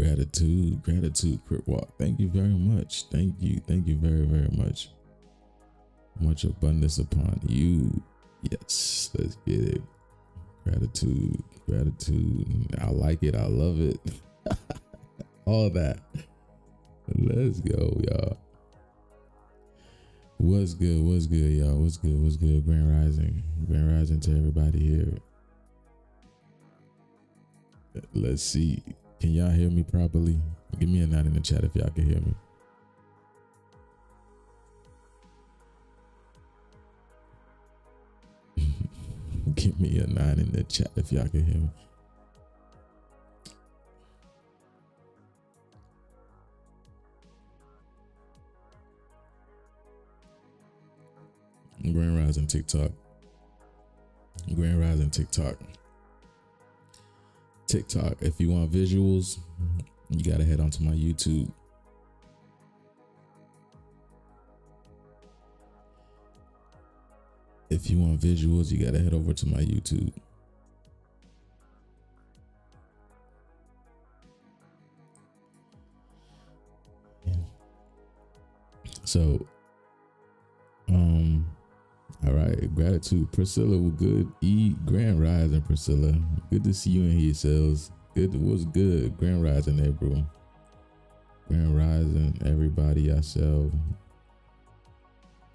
Gratitude, Crip Walk. Thank you very much. Thank you very, very much. Much abundance upon you. Yes, let's get it. Gratitude. I like it. I love it. All that. Let's go, y'all. What's good, y'all? What's good? Grand Rising to everybody here. Let's see. Can y'all hear me properly? Give me a 9 in the chat if y'all can hear me. Give me a 9 in the chat if y'all can hear me. Grand Rising TikTok. If you want visuals, you gotta head onto my YouTube. If you want visuals, you gotta head over to my YouTube. So, all right, gratitude, Priscilla. Well, good. Grand Rising, Priscilla. Good to see you in here, cells. Good. What's good? Grand Rising, there, bro. Grand Rising, everybody. Yourself,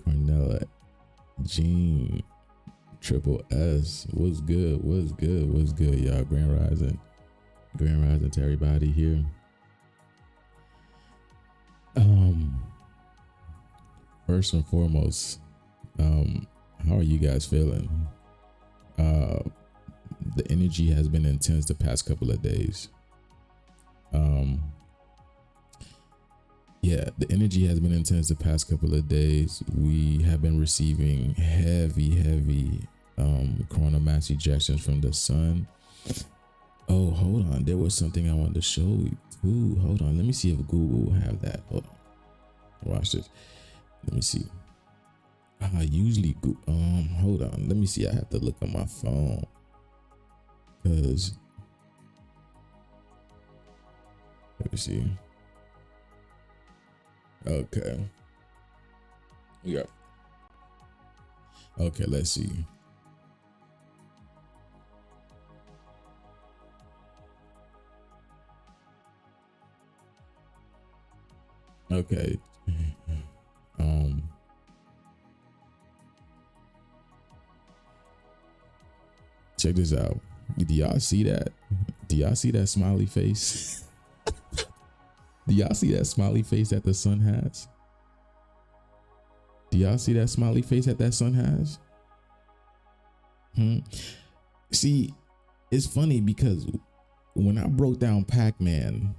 Cornella, Jean, Triple S. What's good, y'all? Grand Rising to everybody here. First and foremost, how are you guys feeling? The energy has been intense the past couple of days. The energy has been intense the past couple of days. We have been receiving heavy coronal mass ejections from the sun. Oh, hold on. There was something I wanted to show you too. Hold on. Let me see if Google will have that. Hold on. Watch this. Let me see. I usually go. Hold on. Let me see. I have to look on my phone. Cause let me see. Okay. Yeah. Okay, let's see. Okay. Check this out. Do y'all see that? Do y'all see that smiley face? Do y'all see that smiley face that the sun has? Do y'all see that smiley face that sun has? See, it's funny because when I broke down Pac-Man,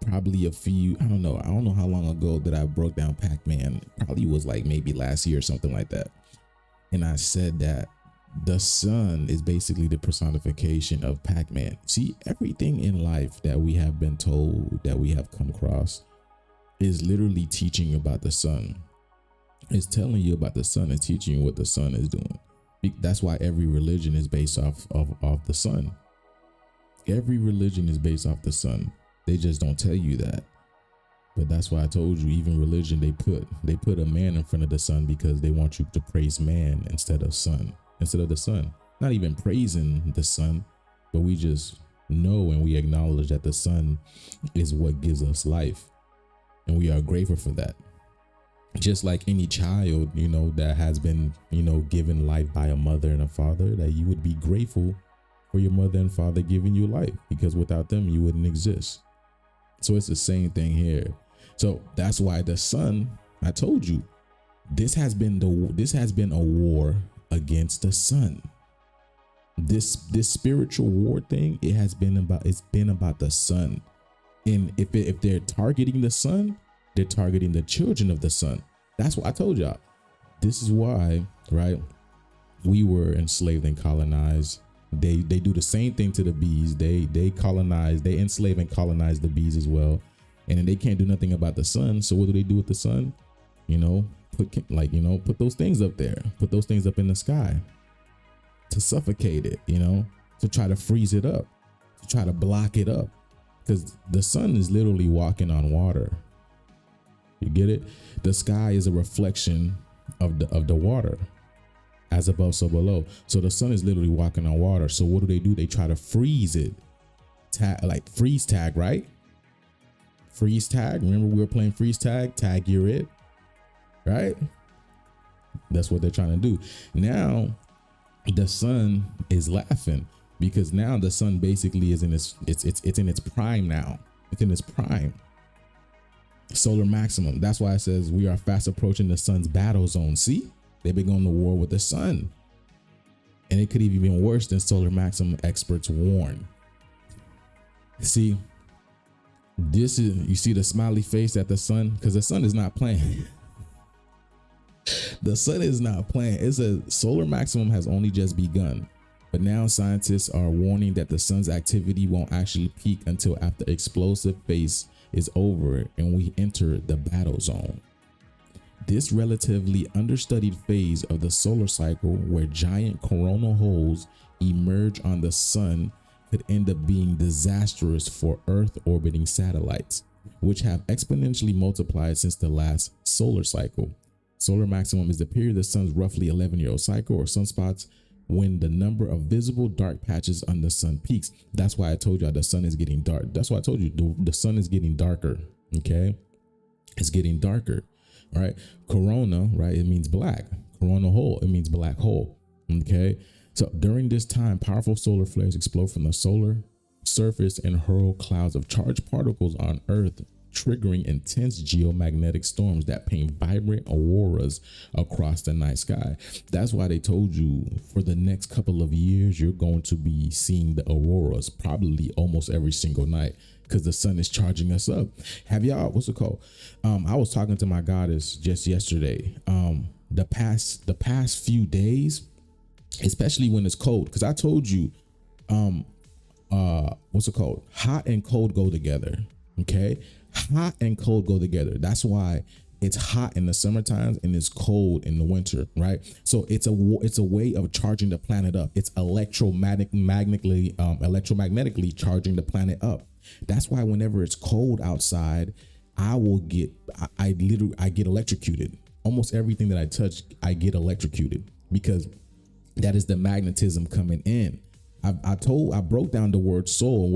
probably I don't know how long ago that I broke down Pac-Man. Probably was like maybe last year or something like that. And I said that the sun is basically the personification of Pac-Man. See, everything in life that we have been told, that we have come across, is literally teaching you about the sun. It's telling you about the sun and teaching you what the sun is doing. That's why every religion is based off of the sun. Every religion is based off the sun. They just don't tell you that. But that's why I told you, even religion, they put a man in front of the sun because they want you to praise man instead of the sun. Not even praising the sun, but we just know and we acknowledge that the sun is what gives us life, and we are grateful for that. Just like any child, that has been, given life by a mother and a father, that you would be grateful for your mother and father giving you life, because without them you wouldn't exist. So it's the same thing here. So that's why the sun, I told you, this has been a war against the sun. This spiritual war thing, it's been about the sun. And if they're targeting the sun, they're targeting the children of the sun. That's what I told y'all. This is why, right? We were enslaved and colonized. They do the same thing to the bees. They enslave and colonize the bees as well. And then they can't do nothing about the sun. So what do they do with the sun? Put those things up there. Put those things up in the sky to suffocate it, to try to freeze it up, to try to block it up, because the sun is literally walking on water. You get it? The sky is a reflection of the water, as above so below. So the sun is literally walking on water. So what do? They try to freeze it, like freeze tag, right? Freeze tag. Remember we were playing freeze tag? Tag you're it, right? That's what they're trying to do. Now the sun is laughing because now the sun basically is in its in its prime now. It's in its prime. Solar maximum. That's why it says we are fast approaching the sun's battle zone. See, they've been going to war with the sun, and it could even be worse than solar maximum, experts warn. See, this is, you see the smiley face at the sun, because the sun is not playing. The sun is not playing. It's a solar maximum has only just begun, but now scientists are warning that the sun's activity won't actually peak until after explosive phase is over and we enter the battle zone. This relatively understudied phase of the solar cycle, where giant coronal holes emerge on the sun, could end up being disastrous for Earth orbiting satellites, which have exponentially multiplied since the last solar cycle. Solar maximum is the period of the sun's roughly 11-year-old cycle, or sunspots, when the number of visible dark patches on the sun peaks. That's why I told you the sun is getting dark. That's why I told you the sun is getting darker. Okay, it's getting darker. All right, corona, right? It means black. Coronal hole, it means black hole. Okay, so during this time, powerful solar flares explode from the solar surface and hurl clouds of charged particles on Earth, triggering intense geomagnetic storms that paint vibrant auroras across the night sky. That's why they told you for the next couple of years, you're going to be seeing the auroras probably almost every single night, because the sun is charging us up. Have y'all, what's it called? I was talking to my goddess just yesterday. The past few days, especially when it's cold, because I told you, what's it called? Hot and cold go together. Okay, hot and cold go together. That's why it's hot in the summertime and it's cold in the winter, right? So it's a way of charging the planet up. It's electromagnetically charging the planet up. That's why whenever it's cold outside, I get electrocuted. Almost everything that I touch, I get electrocuted, because that is the magnetism coming in. I broke down the word soul.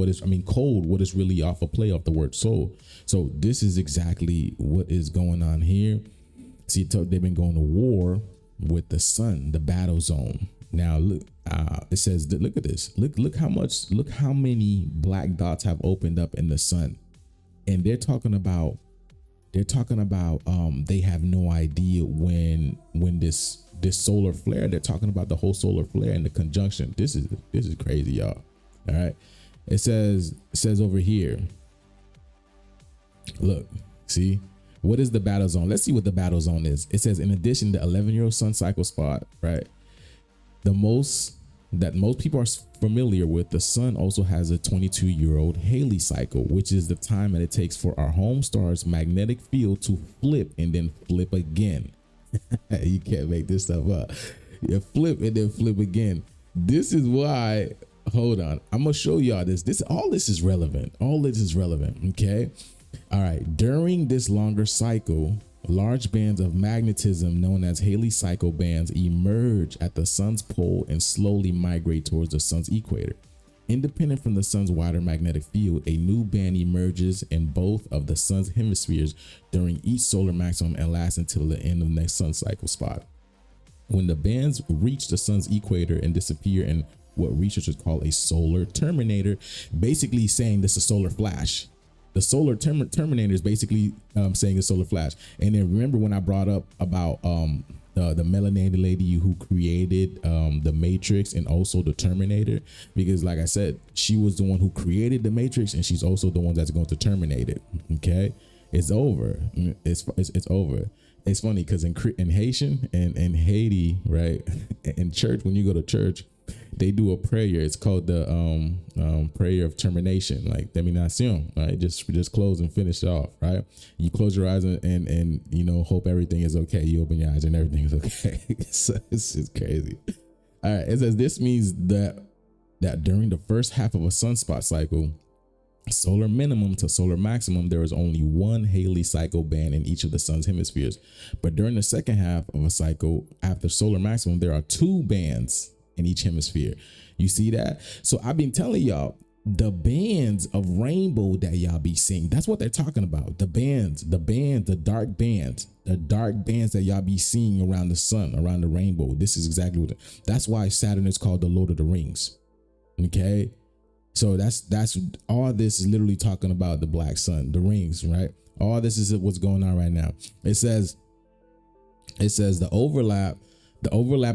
Cold, what is really off a play off the word soul. So this is exactly what is going on here. See, they've been going to war with the sun, the battle zone. Now look, it says, look at this. Look how many black dots have opened up in the sun, and they're talking about they have no idea when this solar flare, they're talking about the whole solar flare and the conjunction. This is crazy, y'all. All right, it says over here, look, see, what is the battle zone? Let's see what the battle zone is. It says, in addition to 11-year-old sun cycle spot, right, the most people are familiar with, the sun also has a 22-year-old Halley cycle, which is the time that it takes for our home star's magnetic field to flip and then flip again. You can't make this stuff up. You flip and then flip again. This is why, hold on, I'm gonna show y'all this. All this is relevant. Okay. All right. During this longer cycle, large bands of magnetism known as Halley cycle bands emerge at the sun's pole and slowly migrate towards the sun's equator. Independent from the sun's wider magnetic field, a new band emerges in both of the sun's hemispheres during each solar maximum and lasts until the end of the next sun cycle spot. When the bands reach the sun's equator and disappear in what researchers call a solar terminator, basically saying this is a solar flash. The solar terminator is basically saying a solar flash. And then remember when I brought up about the melanated lady who created the Matrix and also the Terminator, because like I said, she was the one who created the Matrix and she's also the one that's going to terminate it. Okay, it's over. It's over. It's funny because in Haitian and in Haiti, right, in church, when you go to church, they do a prayer. It's called the prayer of termination, like termination, right? Just close and finish it off, right? You close your eyes and you know, hope everything is okay. You open your eyes and everything is okay. So it's just crazy. All right, it says this means that during the first half of a sunspot cycle, solar minimum to solar maximum, there is only one Halley cycle band in each of the sun's hemispheres. But during the second half of a cycle, after solar maximum, there are two bands in each hemisphere. You see that? So I've been telling y'all, the bands of rainbow that y'all be seeing, that's what they're talking about. The dark bands that y'all be seeing around the sun, around the rainbow. This is exactly what that's why Saturn is called the Lord of the Rings. Okay. So that's all this is literally talking about the black sun, the rings, right? All this is what's going on right now. It says the overlap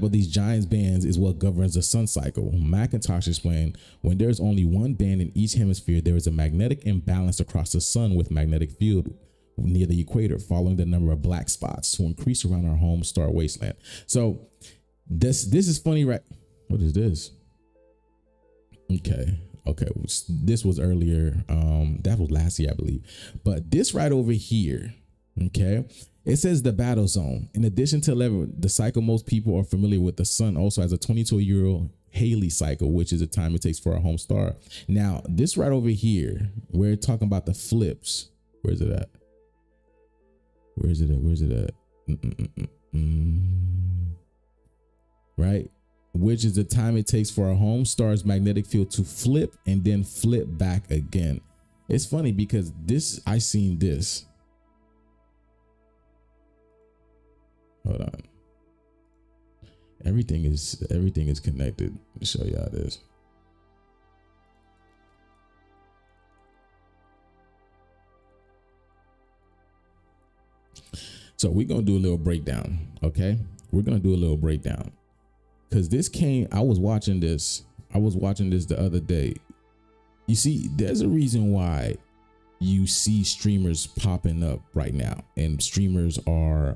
of these giant bands is what governs the sun cycle. McIntosh explained, when there's only one band in each hemisphere, there is a magnetic imbalance across the sun with magnetic field near the equator, following the number of black spots to increase around our home star wasteland. So this is funny, right? What is this? Okay, this was earlier. That was last year, I believe. But this right over here, okay, it says the battle zone. In addition to 11, the cycle most people are familiar with, the sun also has a 22-year Halley cycle, which is the time it takes for a home star. Now, this right over here, we're talking about the flips. Where's it at? Right? Which is the time it takes for a home star's magnetic field to flip and then flip back again. It's funny because I seen this. Hold on. Everything is connected. Let me show y'all this. So we're gonna do a little breakdown, okay? We're gonna do a little breakdown. Because I was watching this the other day. You see, there's a reason why you see streamers popping up right now, and streamers are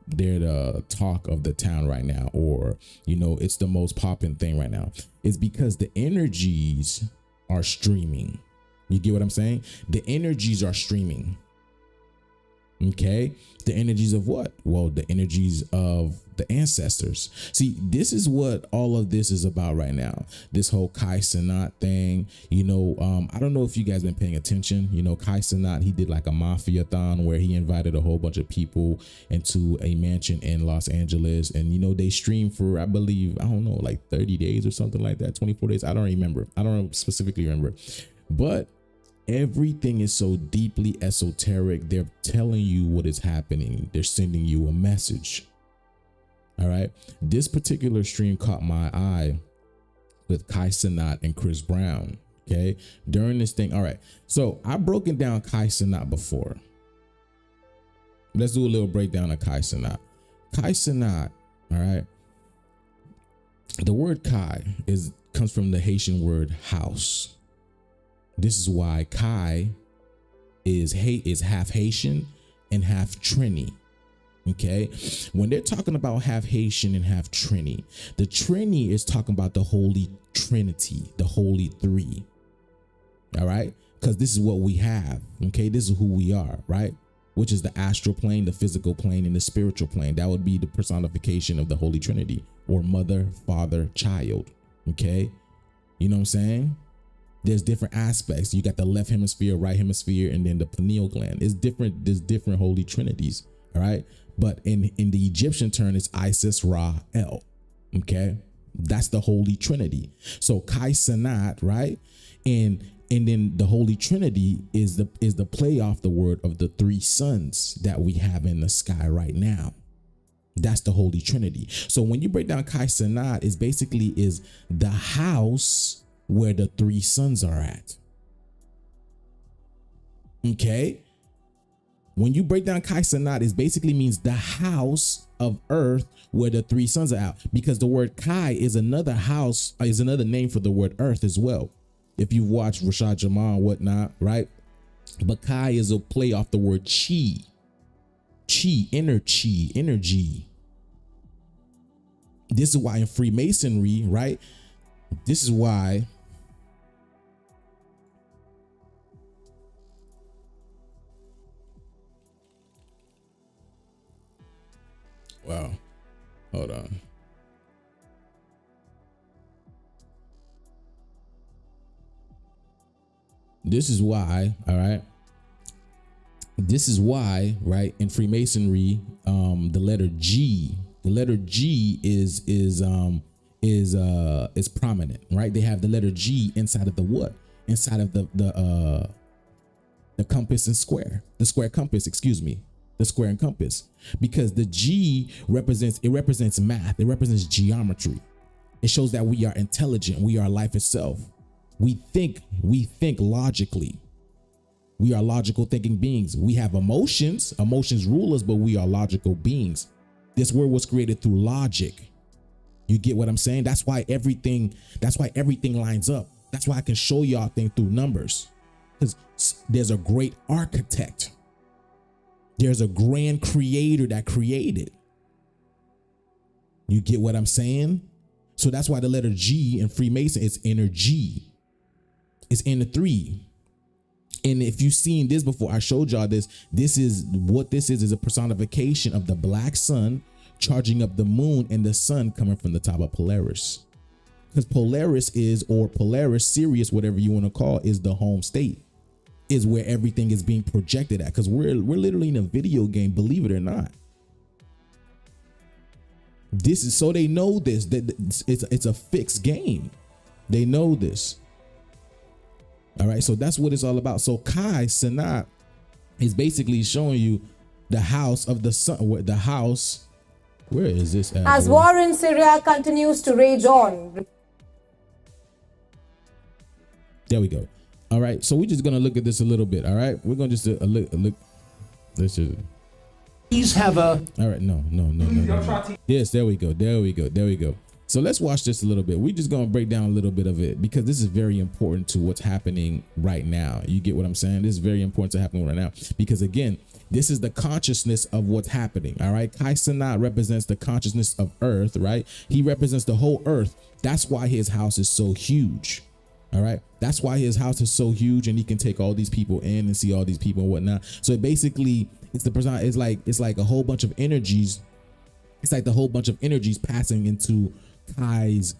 they're the talk of the town right now, or it's the most popping thing right now. It's because the energies are streaming. You get what I'm saying? The energies are streaming. Okay, the energies of what? Well, the energies of the ancestors. See, this is what all of this is about right now. This whole Cenat thing. I don't know if you guys been paying attention. Cenat, he did like a mafia-thon where he invited a whole bunch of people into a mansion in Los Angeles, and they streamed for, I believe, I don't know, like 30 days or something like that, 24 days. I don't remember. I don't specifically remember, but everything is so deeply esoteric. They're telling you what is happening. They're sending you a message. All right. This particular stream caught my eye with Cenat and Chris Brown. Okay. During this thing. All right. So I've broken down Cenat before. Let's do a little breakdown of Cenat. Cenat. All right. The word Kai comes from the Haitian word house. This is why Kai is half Haitian and half Trini. Okay, when they're talking about half Haitian and half Trini, the Trini is talking about the Holy Trinity, the Holy Three. All right, because this is what we have. Okay, this is who we are, right? Which is the astral plane, the physical plane, and the spiritual plane. That would be the personification of the Holy Trinity, or mother, father, child. Okay, you know what I'm saying? There's different aspects. You got the left hemisphere, right hemisphere, and then the pineal gland. It's different. There's different holy trinities. All right. But in the Egyptian term, it's Isis, Ra, El. Okay. That's the Holy Trinity. So Cenat, right? And then the Holy Trinity is the play off the word of the three suns that we have in the sky right now. That's the Holy Trinity. So when you break down Cenat, is basically is the house where the three suns are at. Okay. When you break down Cenat, it basically means the house of earth where the three suns are out, because the word Kai is another house, is another name for the word earth as well. If you've watched Rashad Jamal and whatnot, right? But Kai is a play off the word chi, energy. This is why in Freemasonry, right? This is why wow, hold on. This is why, all right. This is why, right, in Freemasonry, the letter G is prominent, right? They have the letter G inside of the what? Inside of the compass and square, the square compass, excuse me, the square and compass, because the G represents math. It represents geometry. It shows that we are intelligent. We are life itself. We think logically. We are logical thinking beings. We have emotions. Emotions rule us, but we are logical beings. This world was created through logic. You get what I'm saying? That's why everything lines up. That's why I can show y'all things through numbers. Because there's a great architect. There's a grand creator that created. You get what I'm saying? So that's why the letter G in Freemason is inner G. It's inner 3. And if you've seen this before, I showed y'all this. This is a personification of the black sun charging up the moon and the sun coming from the top of Polaris. Because Polaris Sirius, whatever you want to call, is the home state, is where everything is being projected at. Because we're literally in a video game, believe it or not. This is so they know this, that it's a fixed game. They know this. All right, so that's what it's all about. So Kai Cenat is basically showing you the house of the sun. The house, where is this at? As war in Syria continues to rage on. There we go. All right, so we're just gonna look at this a little bit. All right, we're gonna just look. Let's just. Please have a. All right, no. Yes, there we go. So let's watch this a little bit. We're just going to break down a little bit of it because this is very important to what's happening right now. You get what I'm saying? This is very important to happening right now because, again, this is the consciousness of what's happening. All right. Kai Cenat represents the consciousness of Earth, right? He represents the whole Earth. That's why his house is so huge. All right. That's why his house is so huge and he can take all these people in and see all these people and whatnot. So basically, it's like a whole bunch of energies. It's like the whole bunch of energies passing into Kai's,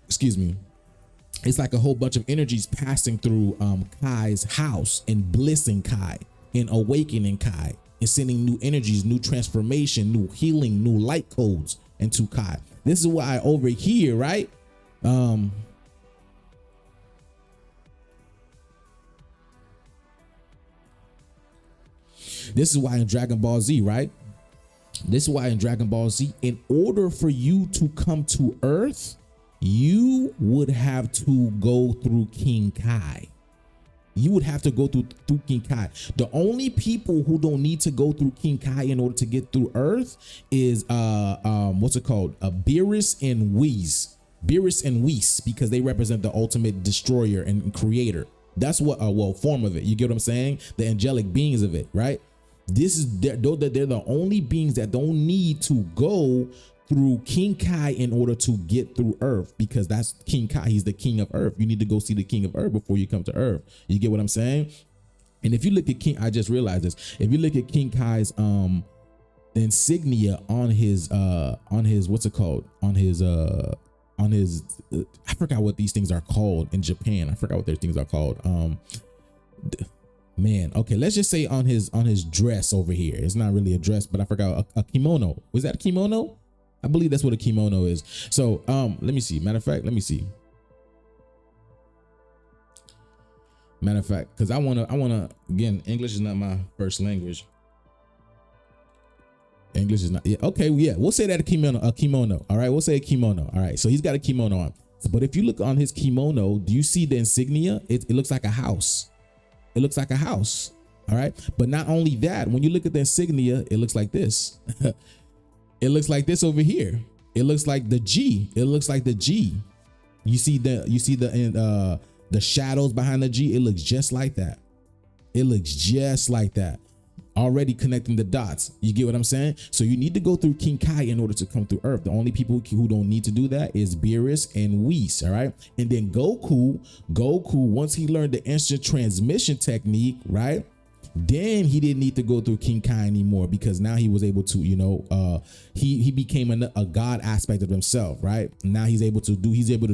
it's like a whole bunch of energies passing through Kai's house and blissing Kai and awakening Kai and sending new energies, new transformation, new healing, new light codes into Kai. This is why over here, right? This is why in Dragon Ball Z, right? This is why in Dragon Ball Z, in order for you to come to Earth, you would have to go through King Kai. You would have to go through King Kai. The only people who don't need to go through King Kai in order to get through Earth is what's it called? Beerus and Whis. Beerus and Whis, because they represent the ultimate destroyer and creator. That's what form of it. You get what I'm saying? The angelic beings of it, right? This is they're the only beings that don't need to go through King Kai in order to get through Earth, because that's King Kai. He's the king of Earth. You need to go see the king of Earth before you come to Earth. You get what I'm saying? And if you look at King, I just realized this. If you look at King Kai's insignia on his what's it called? On his I forgot what these things are called in Japan. I forgot what their things are called. Man, okay, let's just say on his dress over here. It's not really a dress, but I forgot a kimono. Was that a kimono? I believe that's what a kimono is. So let me see. Matter of fact, because I wanna again, English is not my first language. English is not, yeah, okay, yeah, we'll say that a kimono. All right, we'll say a kimono. All right, so he's got a kimono on. But if you look on his kimono, do you see the insignia? It looks like a house. It looks like a house. All right. But not only that, when you look at the insignia, it looks like this. It looks like this over here. It looks like the G. It looks like the G. You see the shadows behind the G. It looks just like that. It looks just like that. Already connecting the dots. You get what I'm saying? So you need to go through King Kai in order to come through Earth. The only people who don't need to do that is Beerus and Whis. All right. And then Goku, once he learned the instant transmission technique, right? Then he didn't need to go through King Kai anymore, because now he was able to, he became a God aspect of himself, right? Now he's able to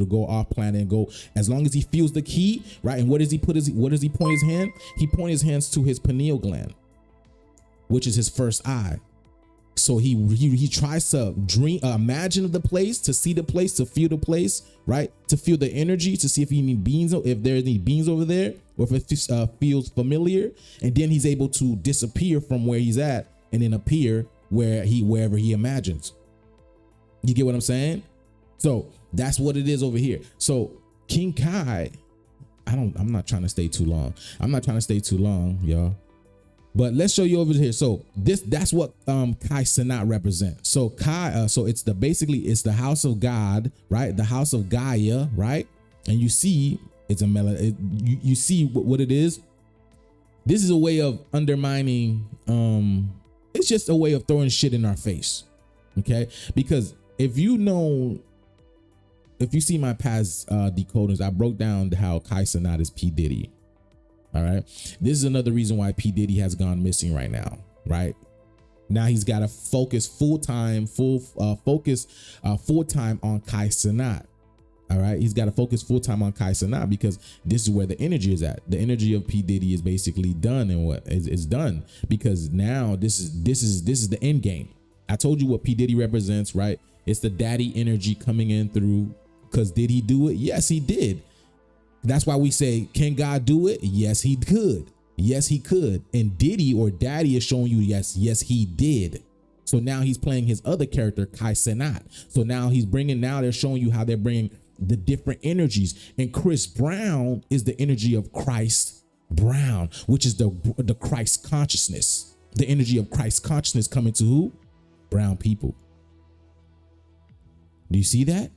go off planet and go, as long as he feels the key, right? And what does he point his hand? He points his hands to his pineal gland, which is his first eye. So he tries to imagine the place, to see the place, to feel the place, right? To feel the energy, to see if there's any beings over there, or if it feels familiar. And then he's able to disappear from where he's at and then appear wherever he imagines. You get what I'm saying? So that's what it is over here. So King Kai, I'm not trying to stay too long. Y'all. But let's show you over here. So that's what Kai Cenat represents. So Kai, so it's the house of God, right? The house of Gaia, right? And you see, you see what it is. This is a way of undermining. It's just a way of throwing shit in our face, okay? Because if you see my past decodings, I broke down how Kai Cenat is P. Diddy. All right. This is another reason why P. Diddy has gone missing right now. Right now, he's got to focus full time on Kai Cenat. All right. He's got to focus full time on Kai Cenat, because this is where the energy is at. The energy of P. Diddy is basically done, and what is done, because now this is the end game. I told you what P. Diddy represents, right? It's the daddy energy coming in through. Because did he do it? Yes, he did. That's why we say, can God do it? Yes, he could. Yes, he could. And Diddy or Daddy is showing you, yes, he did. So now he's playing his other character, Kai Cenat. So now they're showing you how they're bringing the different energies. And Chris Brown is the energy of Christ Brown, which is the Christ consciousness. The energy of Christ consciousness coming to who? Brown people. Do you see that?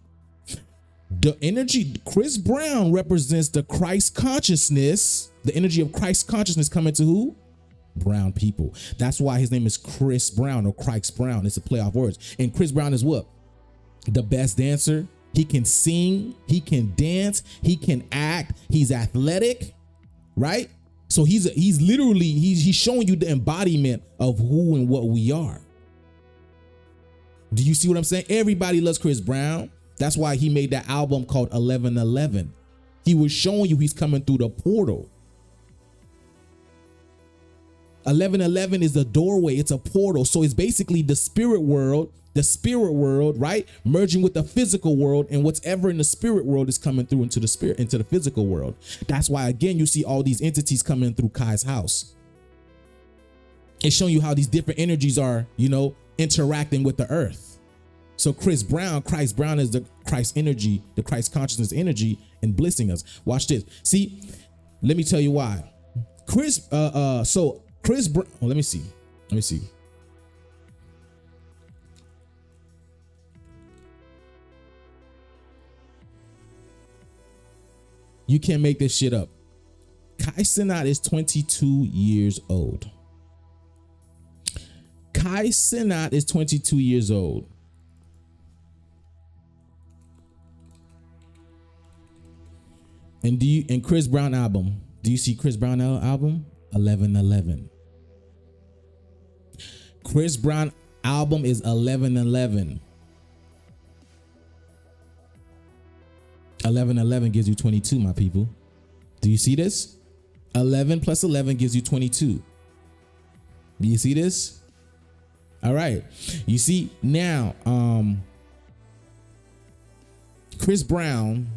The energy, Chris Brown represents the Christ consciousness, the energy of Christ consciousness coming to who? Brown people. That's why his name is Chris Brown, or Christ Brown. It's a play off words. And Chris Brown is what? The best dancer. He can sing, he can dance, he can act, he's athletic, right? So he's showing you the embodiment of who and what we are. Do you see what I'm saying? Everybody loves Chris Brown. That's why he made that album called 1111. He was showing you he's coming through the portal. 1111 is the doorway. It's a portal. So it's basically the spirit world, right? Merging with the physical world, and what's ever in the spirit world is coming through into the physical world. That's why, again, you see all these entities coming through Kai's house. It's showing you how these different energies are, interacting with the earth. So Christ Brown is the Christ energy, the Christ consciousness energy, and blessing us. Watch this. See, let me tell you why. Chris Brown, let me see. You can't make this shit up. Kai Cenat is 22 years old. Kai Cenat is 22 years old. And Chris Brown album, do you see Chris Brown album? 1111. Chris Brown album is 1111. 1111 gives you 22, my people. Do you see this? 11 plus 11 gives you 22. Do you see this? All right. You see now, Chris Brown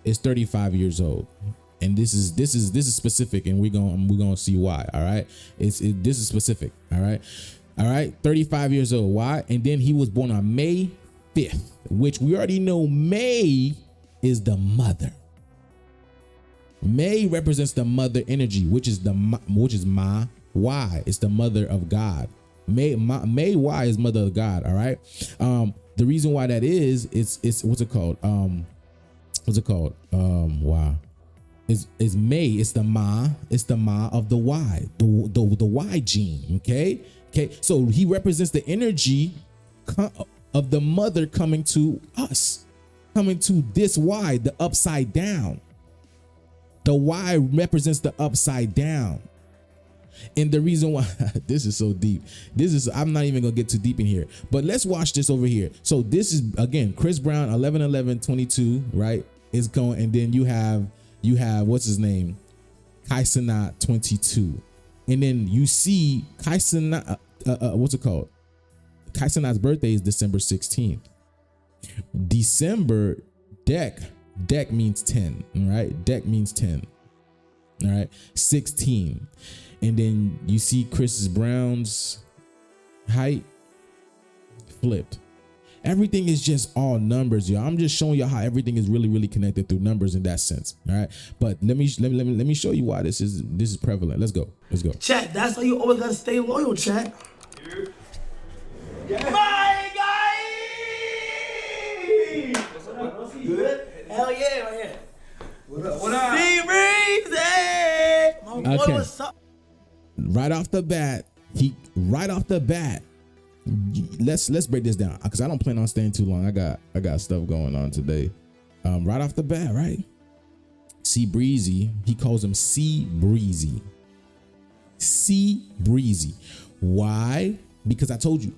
is 35 years old, and this is specific, and we're gonna see why. All right, this is specific. All right, 35 years old. Why? And then he was born on May 5th, which we already know May is the mother. May represents the mother energy, which is Ma Y. It's the mother of God. May Y is mother of God. All right. The reason why that is, it's what's it called? Wow. Is May. It's the Ma of the Y, the Y gene. Okay. So he represents the energy of the mother coming to us, coming to this Y, the upside down. The Y represents the upside down. And the reason why this is so deep, I'm not even gonna get too deep in here, but let's watch this over here. So this is again Chris Brown 11/11/22, right? It's going, and then you have what's his name, Cenat 22, and then you see Cenat, what's it called? Cenat's birthday is December 16th. December deck means 10, right? Deck means 10. All right, 16. And then you see Chris Brown's height flipped. Everything is just all numbers, y'all. I'm just showing you how everything is really, really connected through numbers in that sense. All right, but let me show you why this is prevalent. Let's go. Chat, that's why you always gotta stay loyal, chat. Yeah. My guy! What's good? Hell yeah, right here. What up? C-Breezy! My boy, Okay. what's up? Right off the bat, let's break this down because I don't plan on staying too long. I got stuff going on today. Right off the bat, right? C Breezy, he calls him C Breezy. C Breezy. Why? Because I told you,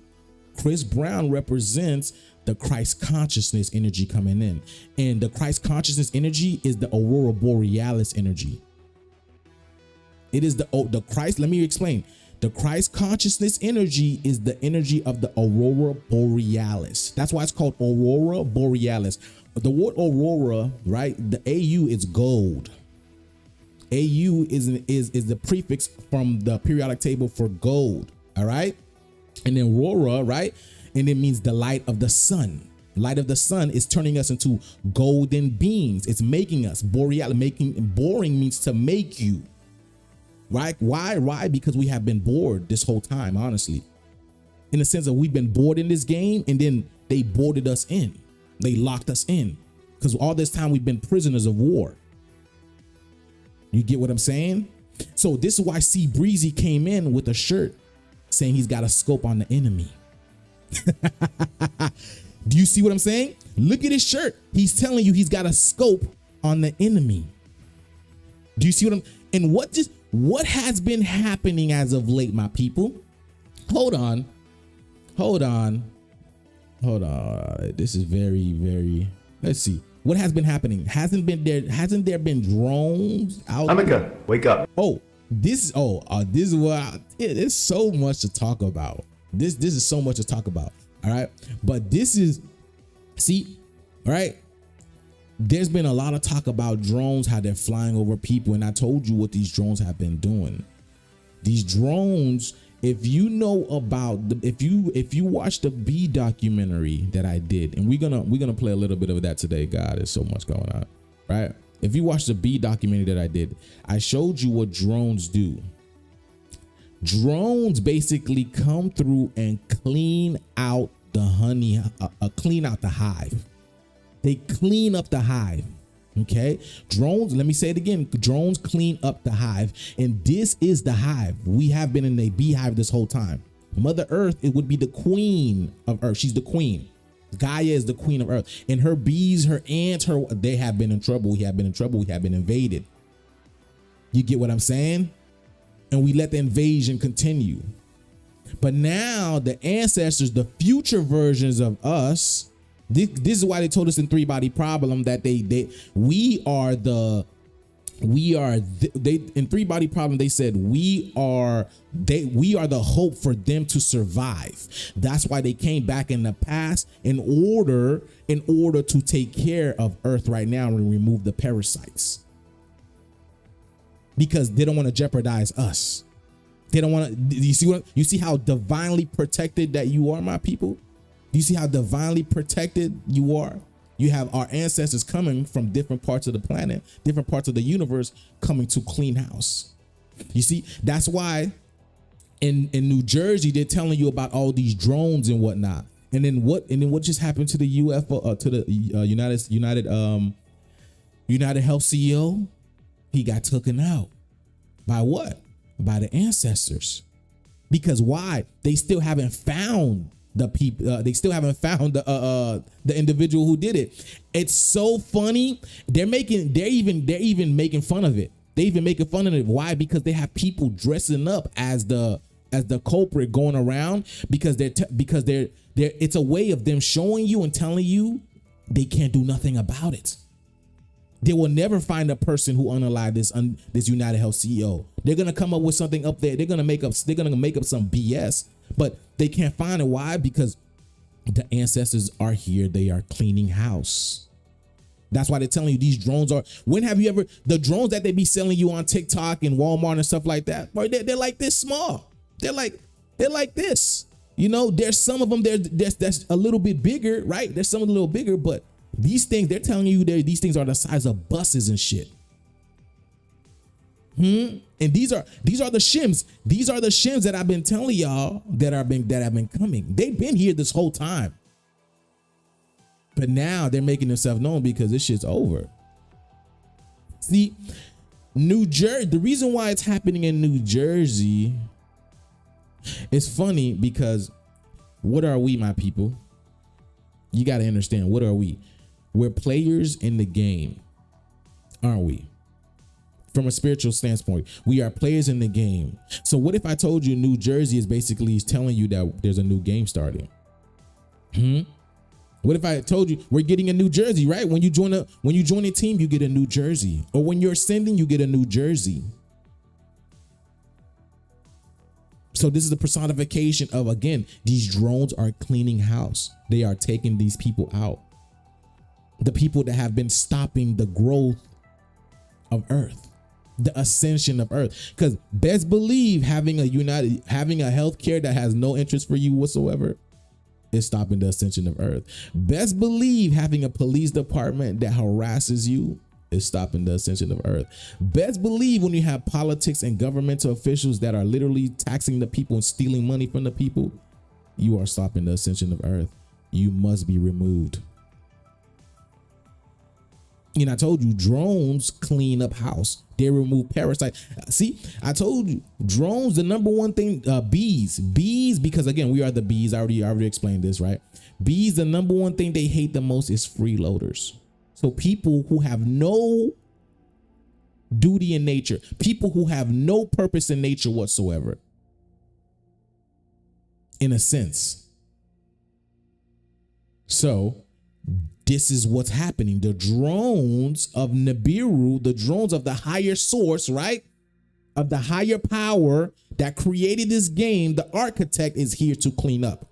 Chris Brown represents the Christ consciousness energy coming in, and the Christ consciousness energy is the aurora borealis energy. It is the Christ. Let me explain. The Christ consciousness energy is the energy of the aurora borealis. That's why it's called aurora borealis. But the word aurora, right? The AU is gold. AU is the prefix from the periodic table for gold. All right, and then aurora, right? And it means the light of the sun. Light of the sun is turning us into golden beings. It's making us boreal. Boring means to make you. Right? Why? Because we have been bored this whole time, honestly. In the sense that we've been bored in this game, and then they boarded us in. They locked us in. Because all this time we've been prisoners of war. You get what I'm saying? So this is why C Breezy came in with a shirt saying he's got a scope on the enemy. Do you see what I'm saying? Look at his shirt. He's telling you he's got a scope on the enemy. Do you see what I'm? And what has been happening as of late, my people? Hold on. This is very, very. Let's see. What has been happening? Hasn't there been drones out? Amika, wake up. This is what there's so much to talk about. This is so much to talk about. All right. But all right. There's been a lot of talk about drones, how they're flying over people. And I told you what these drones have been doing. These drones, if you know about if you watch the Bee documentary that I did, and we're gonna play a little bit of that today. God, there's so much going on. Right. If you watch the Bee documentary that I did, I showed you what drones do. Drones basically come through and clean out the honey, clean out the hive. They clean up the hive. Okay. Drones, let me say it again. Drones clean up the hive. And this is the hive. We have been in a beehive this whole time. Mother Earth, it would be the queen of Earth. She's the queen. Gaia is the queen of Earth. And her bees, her ants, they have been in trouble. We have been in trouble. We have been invaded. You get what I'm saying? And we let the invasion continue. But now the ancestors, the future versions of us, this is why they told us in Three Body Problem that in Three Body Problem they said we are the hope for them to survive. That's why they came back in the past in order to take care of Earth right now and remove the parasites. Because they don't want to jeopardize us. They don't want to. You see how divinely protected that you are, my people? Do you see how divinely protected you are? You have our ancestors coming from different parts of the planet, different parts of the universe, coming to clean house. You see, that's why in New Jersey they're telling you about all these drones and whatnot. And then what just happened to the UFO to the United Health CEO? He got taken out. By what? By the ancestors. Because why? They still haven't found the people. They still haven't found the individual who did it. It's so funny. They're even making fun of it. They even making fun of it. Why? Because they have people dressing up as the culprit going around because they're it's a way of them showing you and telling you they can't do nothing about it. They will never find a person who unalive this United Health CEO. They're gonna come up with something up there. They're gonna make up some BS, but they can't find it. Why? Because the ancestors are here. They are cleaning house. That's why they're telling you these drones are. When have you ever the drones that they be selling you on TikTok and Walmart and stuff like that? Boy, they're like this small. They're like this. You know, there's some of them that's a little bit bigger, right? There's some a little bigger, but these things they're telling you these things are the size of buses and shit. And these are the shims. These are the shims that I've been telling y'all that have been coming. They've been here this whole time. But now they're making themselves known because this shit's over. See, New Jersey, the reason why it's happening in New Jersey, it's funny because what are we, my people? You got to understand, what are we? We're players in the game, aren't we? From a spiritual standpoint, we are players in the game. So what if I told you New Jersey is basically telling you that there's a new game starting? What if I told you we're getting a New Jersey, right? When you join a team, you get a New Jersey. Or when you're ascending, you get a New Jersey. So this is the personification of, again, these drones are cleaning house. They are taking these people out. The people that have been stopping the growth of Earth, the ascension of Earth. Because best believe having a healthcare that has no interest for you whatsoever is stopping the ascension of Earth. Best believe having a police department that harasses you is stopping the ascension of Earth. Best believe when you have politics and governmental officials that are literally taxing the people and stealing money from the people, you are stopping the ascension of Earth. You must be removed. And I told you, drones clean up house. They remove parasites. See, I told you, drones, the number one thing, bees, because again, we are the bees. I already explained this, right? Bees, the number one thing they hate the most is freeloaders. So people who have no duty in nature, people who have no purpose in nature whatsoever, in a sense. So this is what's happening. The drones of Nibiru, the drones of the higher source, right? Of the higher power that created this game, the architect is here to clean up.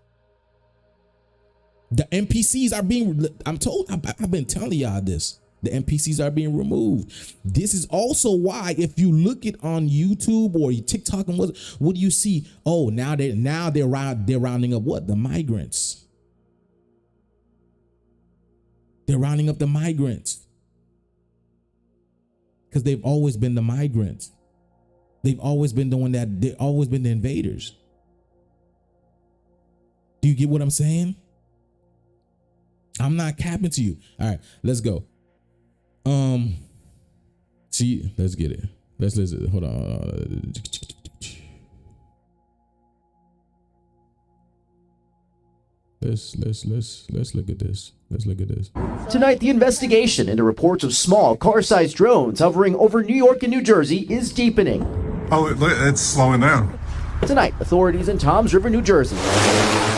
The NPCs are being, I've been telling y'all this. The NPCs are being removed. This is also why, if you look at on YouTube or TikTok and what do you see? Oh, now they're rounding up what? The migrants. They're rounding up the migrants because they've always been the migrants. They've always been doing that. They've always been the invaders. Do you get what I'm saying? I'm not capping to you. All right, let's go. See, let's get it. Let's listen. Hold on. Let's look at this. Let's look at this. Tonight, the investigation into reports of small car-sized drones hovering over New York and New Jersey is deepening. Oh, it's slowing down. Tonight, authorities in Toms River, New Jersey,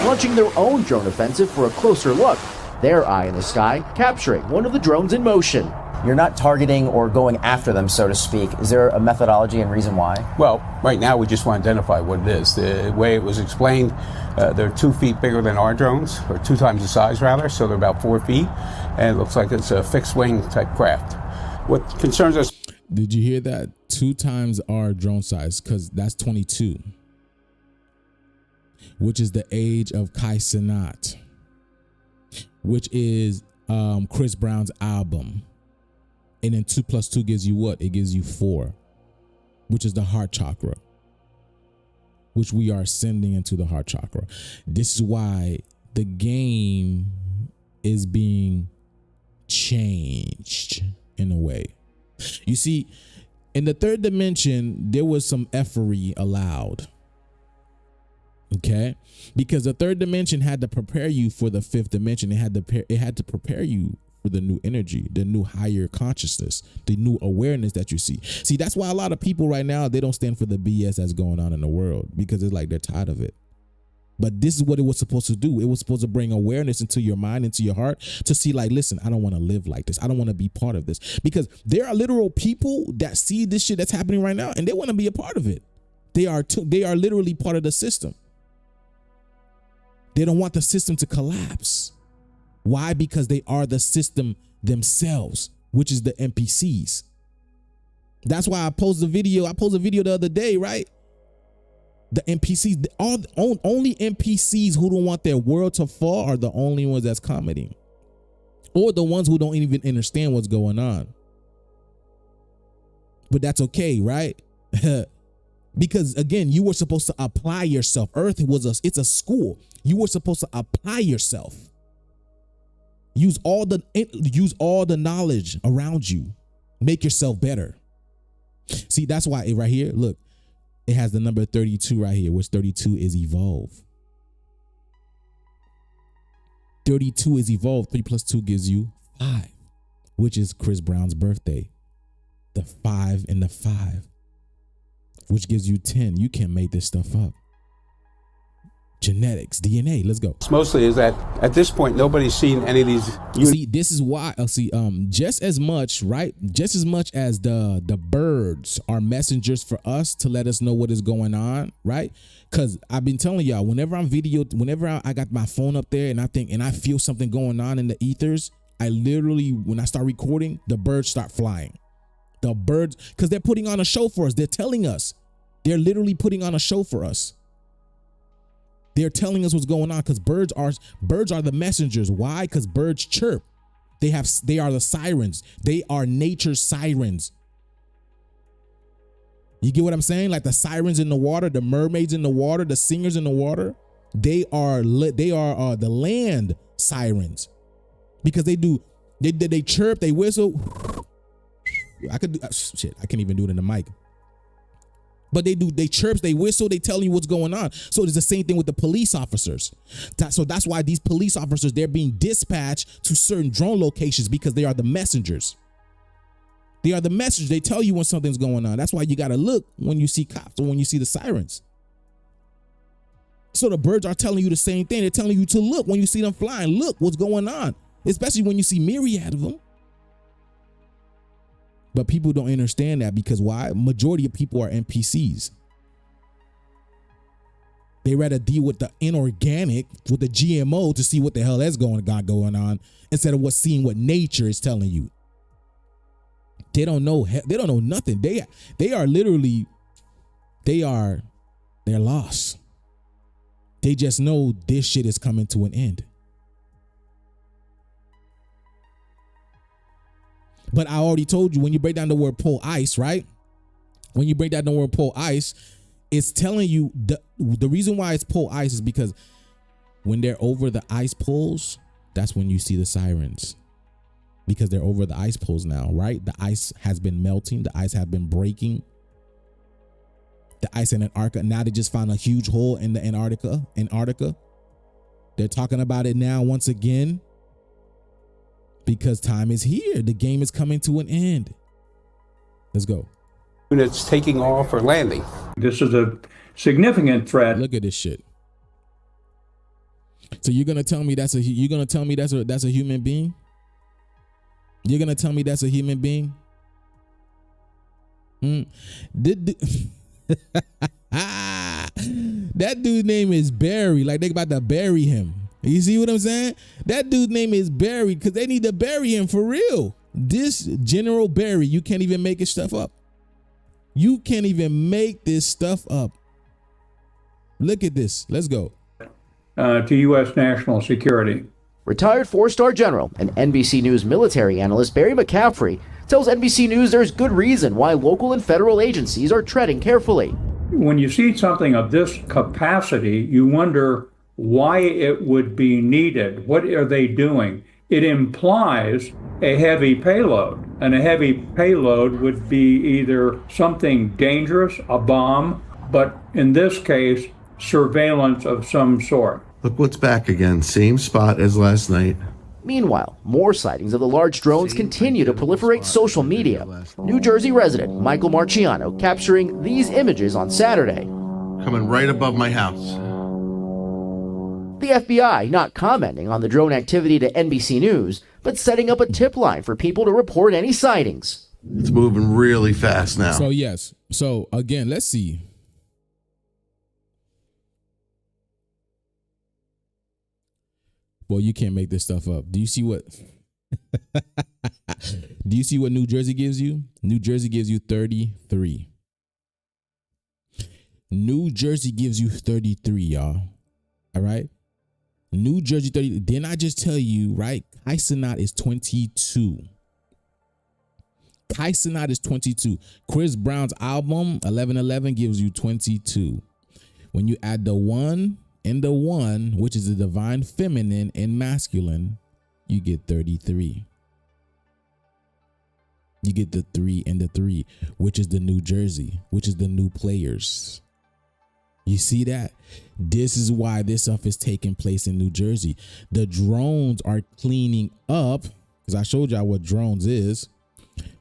launching their own drone offensive for a closer look. Their eye in the sky, capturing one of the drones in motion. You're not targeting or going after them, so to speak. Is there a methodology and reason why? Well, right now we just want to identify what it is. The way it was explained, they're 2 feet bigger than our drones, or 2 times the size rather, so they're about 4 feet, and it looks like it's a fixed wing type craft. What concerns us... Did you hear that? 2 times our drone size, because that's 22, which is the age of Cenat, which is Chris Brown's album. And then 2 plus 2 gives you what? It gives you 4, which is the heart chakra, which we are ascending into the heart chakra. This is why the game is being changed in a way. You see, in the 3rd dimension, there was some effery allowed. Okay? Because the 3rd dimension had to prepare you for the 5th dimension. It had to prepare you for the new energy, the new higher consciousness, the new awareness that you see. See, that's why a lot of people right now, they don't stand for the BS that's going on in the world, because it's like they're tired of it. But this is what it was supposed to do. It was supposed to bring awareness into your mind, into your heart, to see like, listen, I don't want to live like this. I don't want to be part of this. Because there are literal people that see this shit that's happening right now and they want to be a part of it. They are literally part of the system. They don't want the system to collapse. Why? Because they are the system themselves, which is the NPCs. That's why I posted a video. The other day, right? The NPCs, only NPCs who don't want their world to fall are the only ones that's commenting, or the ones who don't even understand what's going on. But that's okay, right? Because again, you were supposed to apply yourself. Earth it's a school. You were supposed to apply yourself. Use all the knowledge around you. Make yourself better. See, that's why right here, look. It has the number 32 right here, which 32 is evolve. 32 is evolve. 3 plus 2 gives you 5, which is Chris Brown's birthday. The 5 and the 5, which gives you 10. You can't make this stuff up. Genetics, DNA. Let's go. Mostly is that at this point nobody's seen any of these. See, this is why. Just as much, right? Just as much as the birds are messengers for us to let us know what is going on, right? Because I've been telling y'all, whenever I got my phone up there and I feel something going on in the ethers, I literally, when I start recording, the birds start flying. The birds, because they're putting on a show for us. They're telling us. They're literally putting on a show for us. They're telling us what's going on, because birds are the messengers. Why? Because birds chirp. They are the sirens. They are nature's sirens. You get what I'm saying? Like the sirens in the water, the mermaids in the water, the singers in the water. They are the land sirens, because they chirp, they whistle. I can't even do it in the mic. But they chirp, they whistle, they tell you what's going on. So it's the same thing with the police officers. So that's why these police officers, they're being dispatched to certain drone locations, because they are the messengers. They are the messengers. They tell you when something's going on. That's why you got to look when you see cops or when you see the sirens. So the birds are telling you the same thing. They're telling you to look when you see them flying. Look what's going on, especially when you see myriad of them. But people don't understand that, because why? Majority of people are NPCs. They rather deal with the inorganic, with the GMO, to see what the hell that's going on, instead of seeing what nature is telling you. They don't know. They don't know nothing. They're lost. They just know this shit is coming to an end. But I already told you, when you break down the word pole ice, right? When you break down the word pole ice, it's telling you the reason why it's pole ice is because when they're over the ice poles, that's when you see the sirens. Because they're over the ice poles now, right? The ice has been melting. The ice have been breaking. The ice in Antarctica. Now they just found a huge hole in the Antarctica. They're talking about it now once again. Because time is here. The game is coming to an end. Let's go. Units taking off or landing. This is a significant threat. Look at this shit. So you're gonna tell me that's a human being? You're gonna tell me that's a human being? That dude's name is Barry. Like they about to bury him. You see what I'm saying? That dude's name is Barry, because they need to bury him for real. This General Barry, you can't even make his stuff up. You can't even make this stuff up. Look at this. Let's go. To U.S. national security. Retired 4-star general and NBC News military analyst Barry McCaffrey tells NBC News there's good reason why local and federal agencies are treading carefully. When you see something of this capacity, you wonder why it would be needed. What are they doing? It implies a heavy payload, and a heavy payload would be either something dangerous, a bomb, but in this case, surveillance of some sort. Look what's back again. Same spot as last night. Meanwhile, more sightings of the large drones continue to proliferate social media. New Jersey resident Michael Marciano capturing these images on Saturday. Coming right above my house. The FBI not commenting on the drone activity to NBC News, but setting up a tip line for people to report any sightings. It's moving really fast now. So yes. So again, let's see. Boy, you can't make this stuff up. Do you see what? Do you see what New Jersey gives you? New Jersey gives you 33. New Jersey gives you 33, y'all. All right. New Jersey 30. Didn't I just tell you, right? Cenat is 22. Cenat is 22. Chris Brown's album 1111 gives you 22. When you add the 1 and the 1, which is the divine feminine and masculine, you get 33. You get the 3 and the 3, which is the New Jersey, which is the new players. You see that? This is why this stuff is taking place in New Jersey. The drones are cleaning up, because I showed y'all what drones is.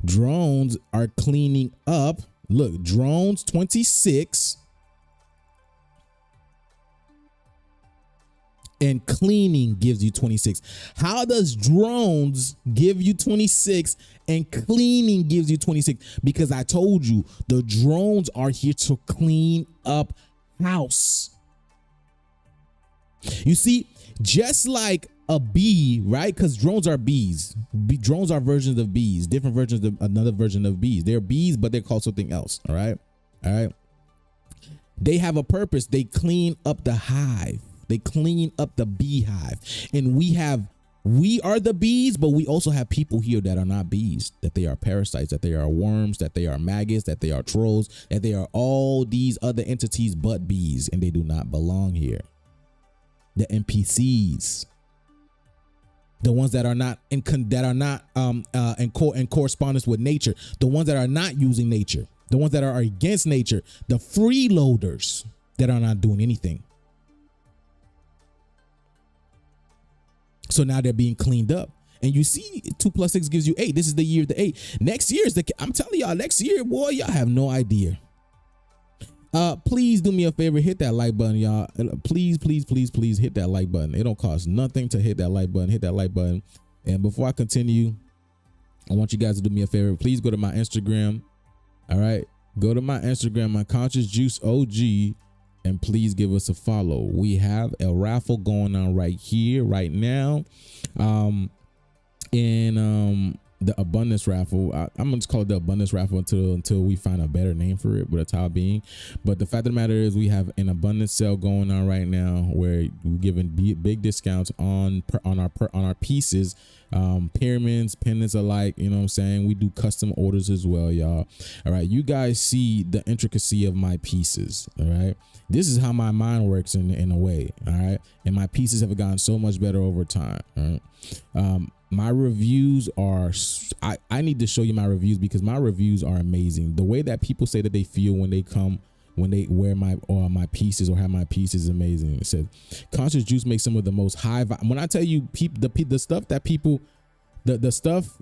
Drones are cleaning up. Look, drones 26 and cleaning gives you 26. How does drones give you 26 and cleaning gives you 26? Because I told you the drones are here to clean up house. You see, just like a bee, right? Because drones are bees. Drones are versions of bees, different versions of another version of bees. They're bees, but they're called something else. All right. All right. They have a purpose. They clean up the hive. They clean up the beehive. And we are the bees, but we also have people here that are not bees, that they are parasites, that they are worms, that they are maggots, that they are trolls, that they are all these other entities but bees, and they do not belong here. The NPCs, the ones that are not in correspondence with nature, the ones that are not using nature, the ones that are against nature, the freeloaders that are not doing anything. So now they're being cleaned up. And you see 2 + 6 gives you 8. This is the year of the 8. Next year is I'm telling y'all, next year, boy, y'all have no idea. Please do me a favor, hit that like button, y'all. Please hit that like button. It don't cost nothing to hit that like button. Hit that like button. And before I continue, I want you guys to do me a favor. Please go to my Instagram. All right. Go to my Instagram, my Conscious Juice OG. And please give us a follow. We have a raffle going on right here, right now. The abundance raffle. I'm gonna just call it the abundance raffle until we find a better name for it, with a time being. But the fact of the matter is, we have an abundance sale going on right now where we're giving big discounts on our pieces, pyramids, pendants alike. You know what I'm saying? We do custom orders as well, y'all. All right, you guys see the intricacy of my pieces. All right, this is how my mind works in a way. All right, and my pieces have gotten so much better over time. All right. My reviews are, I need to show you my reviews, because my reviews are amazing. The way that people say that they feel when they wear my pieces or have my pieces is amazing. It says Conscious Juice makes some of the most high vibe. When I tell you the stuff that people, the stuff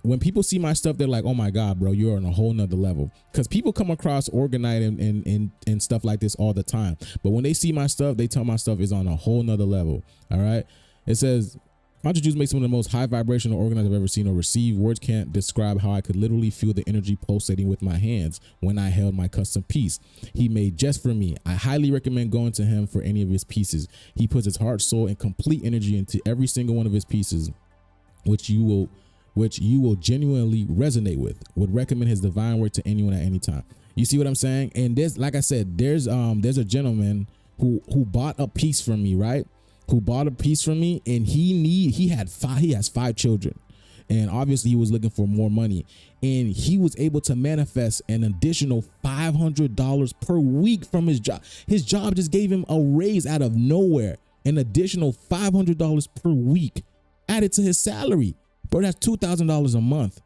when people see my stuff, they're like, oh my God, bro, you're on a whole nother level. Because people come across Orgone and stuff like this all the time. But when they see my stuff, they tell my stuff is on a whole nother level. All right. It says, Conscious Juice makes some of the most high vibrational organs I've ever seen or received. Words can't describe how I could literally feel the energy pulsating with my hands when I held my custom piece he made just for me. I highly recommend going to him for any of his pieces. He puts his heart, soul, and complete energy into every single one of his pieces, which you will genuinely resonate with. Would recommend his divine work to anyone at any time. You see what I'm saying? And there's, like I said, there's a gentleman who bought a piece from me, right? Who bought a piece from me, and he has 5 children, and obviously he was looking for more money, and he was able to manifest an additional $500 per week from his job. His job just gave him a raise out of nowhere, an additional $500 per week added to his salary. Bro, that's $2,000 a month.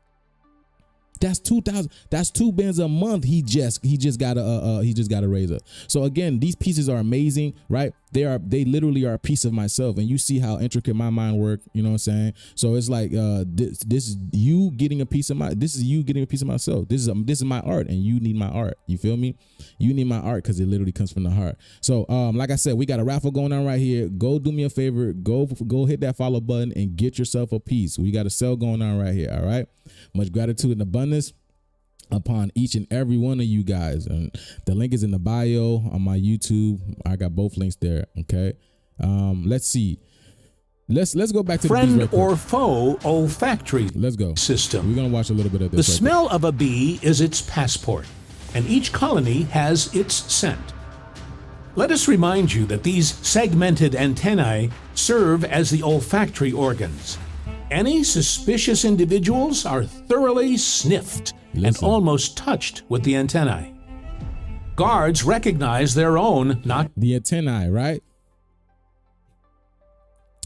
That's 2,000. That's 2 bins a month. He just got a razor. So again, these pieces are amazing, right? They literally are a piece of myself, and you see how intricate my mind work. You know what I'm saying? So it's like this is you getting a piece of you getting a piece of myself. This is my art, and you need my art. You feel me? You need my art because it literally comes from the heart. So like I said, we got a raffle going on right here. Go do me a favor. Go hit that follow button and get yourself a piece. We got a sale going on right here. All right. Much gratitude and abundance upon each and every one of you guys, and the link is in the bio on my YouTube. I got both links there. Okay. Let's see. Let's go back to friend the or foe olfactory Let's go. system. We're gonna watch a little bit of The this. smell of a bee is its passport, and each colony has its scent. Let us remind you that these segmented antennae serve as the olfactory organs. Any suspicious individuals are thoroughly sniffed and almost touched with the antennae. Guards recognize their own, not the antennae, right?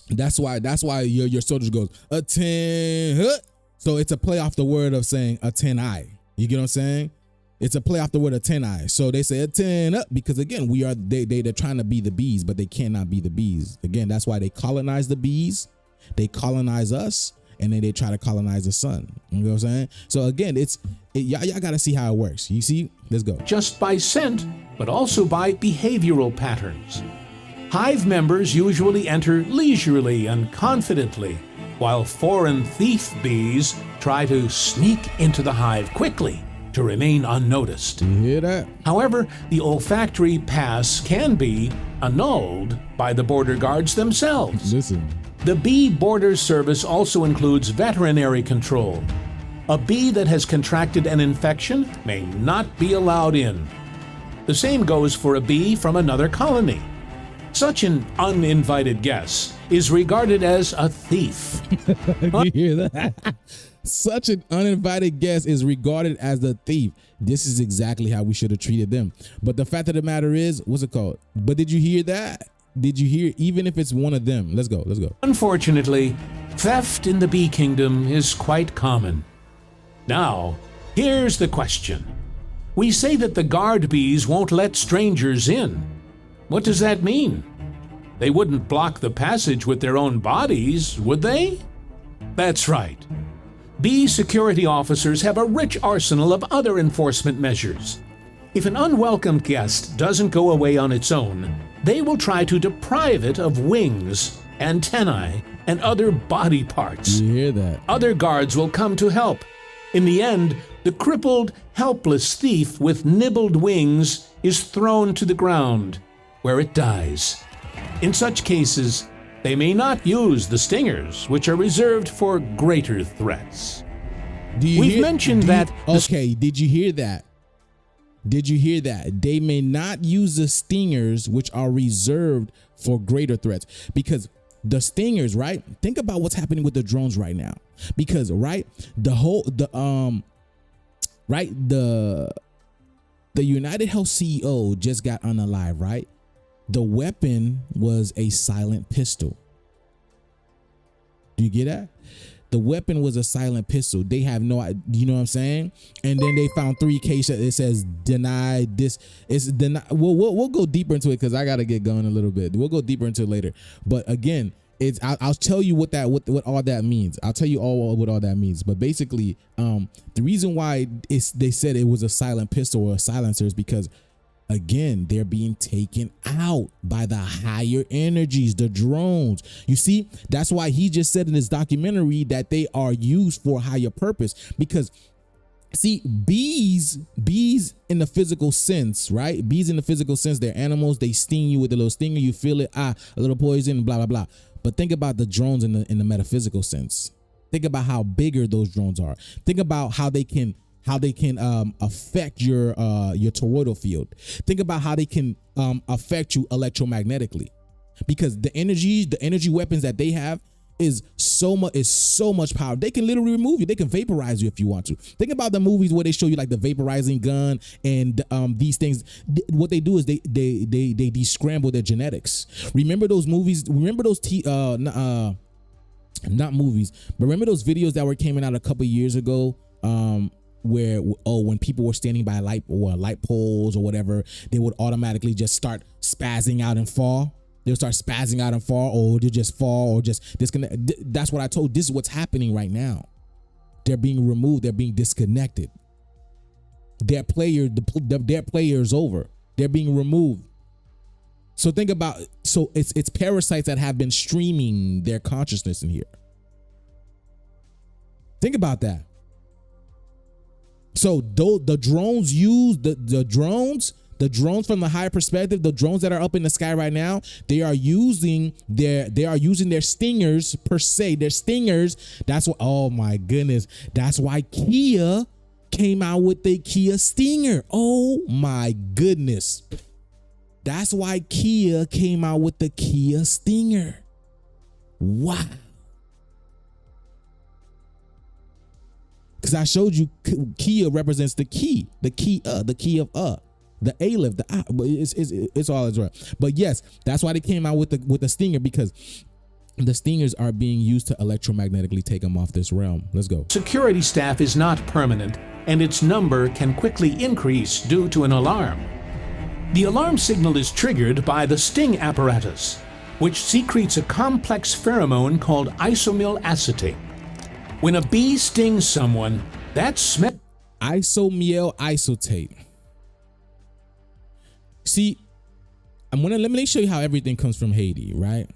That's why your soldier goes antenna. So it's a play off the word of saying antennae. You get what I'm saying? It's a play off the word antennae. So they say antenna because again, they're trying to be the bees, but they cannot be the bees. Again, that's why they colonize the bees. They colonize us, and then they try to colonize the sun. You know what I'm saying? So again, y'all got to see how it works. You see? Let's go. just by scent, but also by behavioral patterns. Hive members usually enter leisurely and confidently, while foreign thief bees try to sneak into the hive quickly to remain unnoticed. You hear that? However, the olfactory pass can be annulled by the border guards themselves. Listen. The bee border service also includes veterinary control. A bee that has contracted an infection may not be allowed in. The same goes for a bee from another colony. Such an uninvited guest is regarded as a thief. You hear that? Such an uninvited guest is regarded as a thief. This is exactly how we should have treated them. But the fact of the matter is, what's it called? But did you hear that? Did you hear, even if it's one of them? Let's go. Unfortunately, theft in the bee kingdom is quite common. Now, here's the question. We say that the guard bees won't let strangers in. What does that mean? They wouldn't block the passage with their own bodies, would they? That's right. Bee security officers have a rich arsenal of other enforcement measures. If an unwelcome guest doesn't go away on its own, they will try to deprive it of wings, antennae, and other body parts. You hear that? Other guards will come to help. In the end, the crippled, helpless thief with nibbled wings is thrown to the ground, where it dies. In such cases, they may not use the stingers, which are reserved for greater threats. We've mentioned that... Okay, did you hear that? Did you hear that? They may not use the stingers, which are reserved for greater threats. Because the stingers, right? Think about what's happening with the drones right now. Because, right, the United Health CEO just got unalive, right? The weapon was a silent pistol. Do you get that? The weapon was a silent pistol. They have no, you know what I'm saying? And then they found 3 cases. It says denied this. It's denied. We'll go deeper into it because I got to get going a little bit. We'll go deeper into it later. But again, I'll tell you what all that means. I'll tell you what all that means. But basically, the reason why they said it was a silent pistol or a silencer is because, again, they're being taken out by the higher energies, the drones. You see, that's why he just said in his documentary that they are used for a higher purpose. Because, see, bees in the physical sense, right? Bees in the physical sense, they're animals. They sting you with a little stinger. You feel it, a little poison, blah, blah, blah. But think about the drones in the metaphysical sense. Think about how bigger those drones are. Think about how they can affect your toroidal field. Think about how they can affect you electromagnetically, because the energy weapons that they have is so much power. They can literally remove you. They can vaporize you if you want to. Think about the movies where they show you like the vaporizing gun and these things. What they do is they descramble their genetics. Remember those movies? Remember those not movies, but remember those videos that came out a couple years ago? where when people were standing by light poles or whatever, they would automatically just start spazzing out and fall. They'll start spazzing out and fall, or they'll just fall or just disconnect. That's what I told. This is what's happening right now. They're being removed. They're being disconnected. Their player is over. They're being removed. So think about, so it's parasites that have been streaming their consciousness in here. Think about that. So the drones use the drones from the higher perspective, the drones that are up in the sky right now, they are using their stingers per se. Their stingers. That's what. Oh my goodness. That's why Kia came out with the Kia Stinger. Oh my goodness. That's why Kia came out with the Kia Stinger. Wow. Because I showed you Kia represents the key of the aleph, the I, but it's all right. But yes, that's why they came out with the Stinger, because the Stingers are being used to electromagnetically take them off this realm. Let's go. Security staff is not permanent, and its number can quickly increase due to an alarm. The alarm signal is triggered by the sting apparatus, which secretes a complex pheromone called isomyl acetate. When a bee stings someone, that smell. Isomyl acetate. See, let me show you how everything comes from Haiti, right?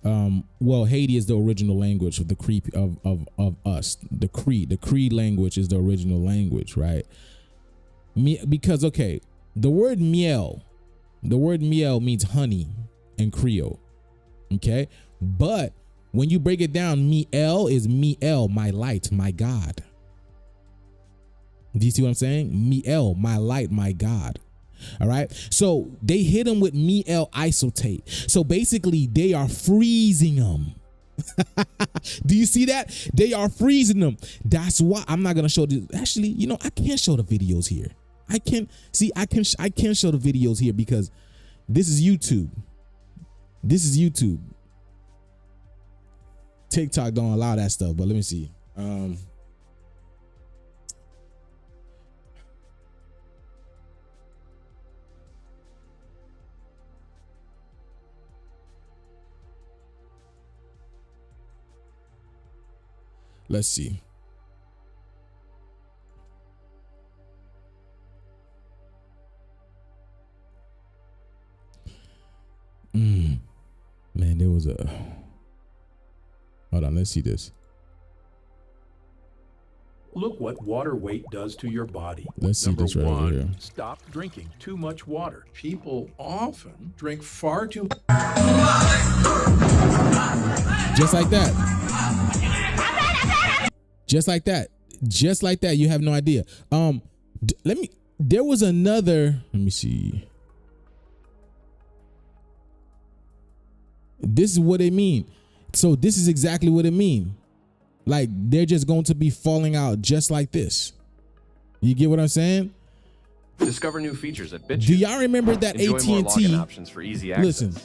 Well, Haiti is the original language of the Cree of us. The Cree language is the original language, right? Because okay, the word miel means honey in Creole, okay? But when you break it down, miel is miel, my light, my God. Do you see what I'm saying? Miel, my light, my God. All right. So they hit them with miel acetate. So basically they are freezing them. Do you see that? They are freezing them. That's why I'm not going to show this. Actually, you know, I can't show the videos here. I can show the videos here because this is YouTube. TikTok don't allow that stuff, but let me see. Let's see. Man, there was a. Hold on, let's see this. Look what water weight does to your body. Let's see this right over here. Stop drinking too much water. People often drink far too much. Just like that. Just like that. Just like that. You have no idea. There was another, let me see. This is what they mean. So this is exactly what it mean. Like they're just going to be falling out just like this. You get what I'm saying? Discover new features at BitChute. Do y'all remember that Enjoy AT&T? more login options for easy access. Listen.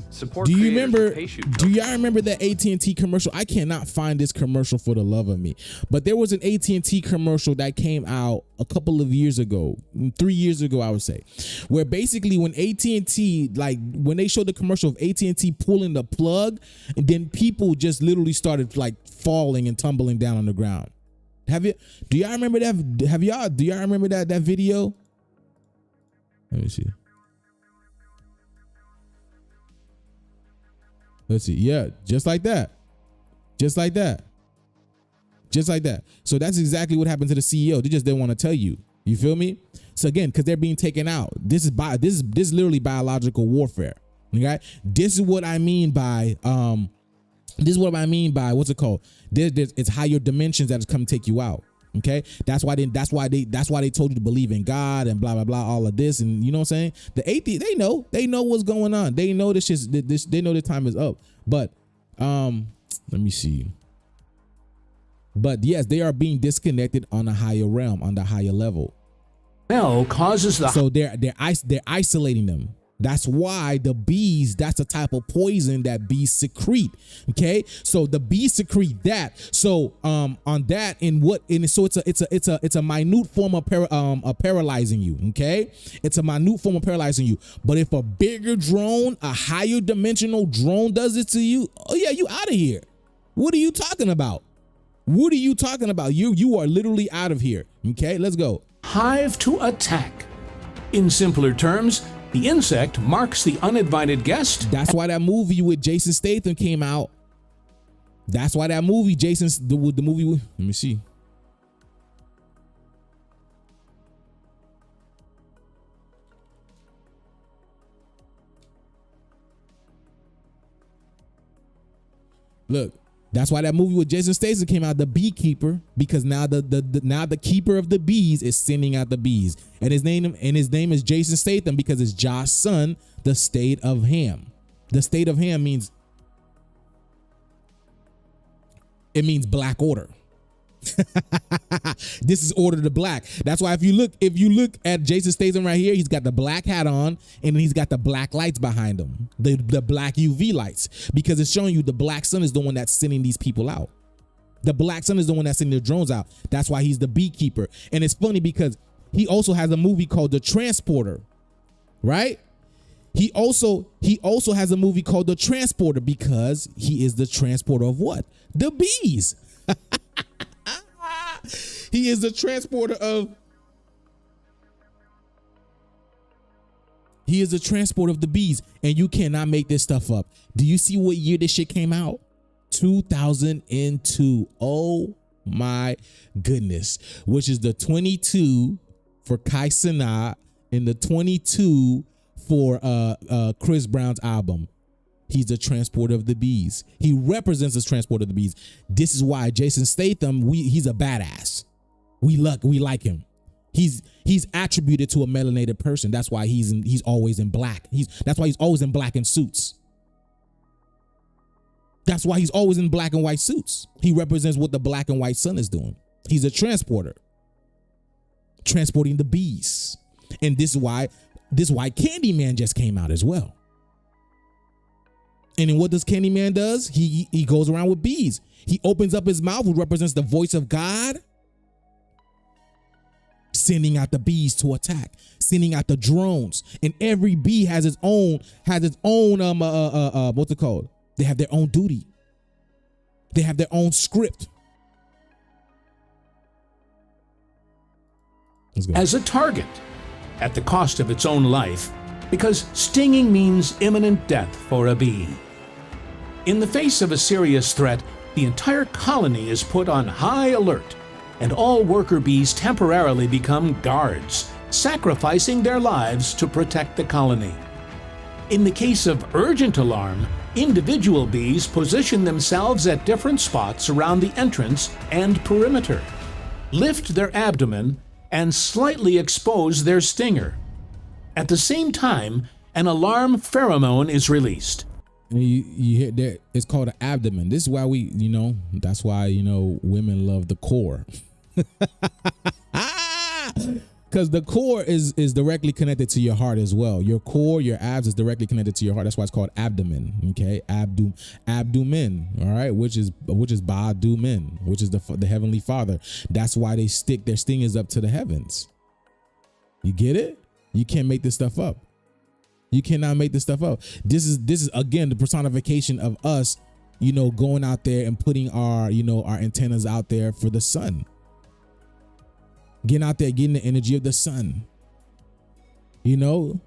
Support do you creators remember? with Do y'all remember that AT&T commercial? I cannot find this commercial for the love of me. But there was an AT&T commercial that came out a couple of years ago, 3 years ago, I would say, where basically when AT&T, like when they showed the commercial of AT&T pulling the plug, and then people just literally started like falling and tumbling down on the ground. Do y'all remember that? Do y'all remember that video? Let me see. Let's see. Yeah, just like that. Just like that. Just like that. So that's exactly what happened to the CEO. They just didn't want to tell you. You feel me? So again, because they're being taken out. This is literally biological warfare. Okay? This is what I mean by what's it called? It's higher dimensions that come take you out. Okay, that's why they told you to believe in God and blah blah blah, all of this, and you know what I'm saying. The atheists, they know what's going on. They know they know the time is up. But let me see. But yes, they are being disconnected on a higher realm, on the higher level. Smell causes the. So they're isolating them. That's why the bees, that's the type of poison that bees secrete. Okay, so the bees secrete that. So on that, it's a minute form of paralyzing you. Okay, it's a minute form of paralyzing you. But if a bigger drone, a higher dimensional drone does it to you, oh yeah, you out of here. What are you talking about? What are you talking about? You are literally out of here. Okay, let's go. Hive to attack. In simpler terms, the insect marks the uninvited guest. That's why that movie with Jason Statham came out. That's why that movie, the movie, let me see. Look, that's why that movie with Jason Statham came out, The Beekeeper, because now the keeper of the bees is sending out the bees, and his name is Jason Statham because it's Josh's son, the state of Ham. The state of Ham means black order. This is order to black. That's why if you look at Jason Statham right here, he's got the black hat on and then he's got the black lights behind him, the black UV lights, because it's showing you the black sun is the one that's sending these people out. The black sun is the one that's sending the drones out. That's why he's the beekeeper. And it's funny because he also has a movie called The Transporter, right? He also has a movie called The Transporter because he is the transporter of what? The bees. He is the transporter of the bees, and you cannot make this stuff up. Do you see what year this shit came out? 2002. Oh my goodness. Which is the 22 for Cenat and the 22 for Chris Brown's album. He's the transporter of the bees. He represents the transporter of the bees. This is why Jason Statham, he's a badass. We like him. He's attributed to a melanated person. That's why he's always in black. That's why he's always in black and suits. That's why he's always in black and white suits. He represents what the black and white sun is doing. He's a transporter, transporting the bees. And this is why Candyman just came out as well. And then what does Candyman does? He goes around with bees. He opens up his mouth, which represents the voice of God, sending out the bees to attack, sending out the drones. And every bee has its own what's it called? They have their own duty. They have their own script. As a target, at the cost of its own life, because stinging means imminent death for a bee. In the face of a serious threat, the entire colony is put on high alert, and all worker bees temporarily become guards, sacrificing their lives to protect the colony. In the case of urgent alarm, individual bees position themselves at different spots around the entrance and perimeter, lift their abdomen, and slightly expose their stinger. At the same time, an alarm pheromone is released. And you hear that it's called an abdomen. This is why that's why women love the core. Because the core is directly connected to your heart as well. Your core, your abs is directly connected to your heart. That's why it's called abdomen. Okay, abdomen. All right, which is Ba-du-men, which is the heavenly Father. That's why they stick their stingers up to the heavens. You get it? You can't make this stuff up. You cannot make this stuff up. This is again the personification of us, going out there and putting our antennas out there for the sun. Getting out there, getting the energy of the sun. Doing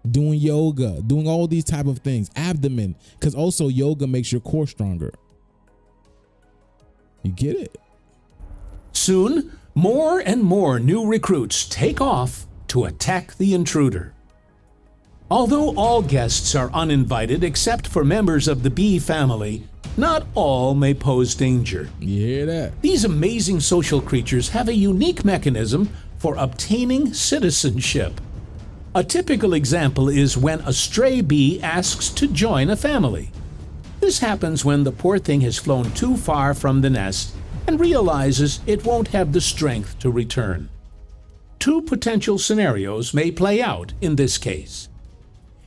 yoga, doing all these type of things. Abdomen, because also yoga makes your core stronger. You get it? Soon, more and more new recruits take off to attack the intruder. Although all guests are uninvited except for members of the bee family, not all may pose danger. You hear that? These amazing social creatures have a unique mechanism for obtaining citizenship. A typical example is when a stray bee asks to join a family. This happens when the poor thing has flown too far from the nest and realizes it won't have the strength to return. Two potential scenarios may play out in this case.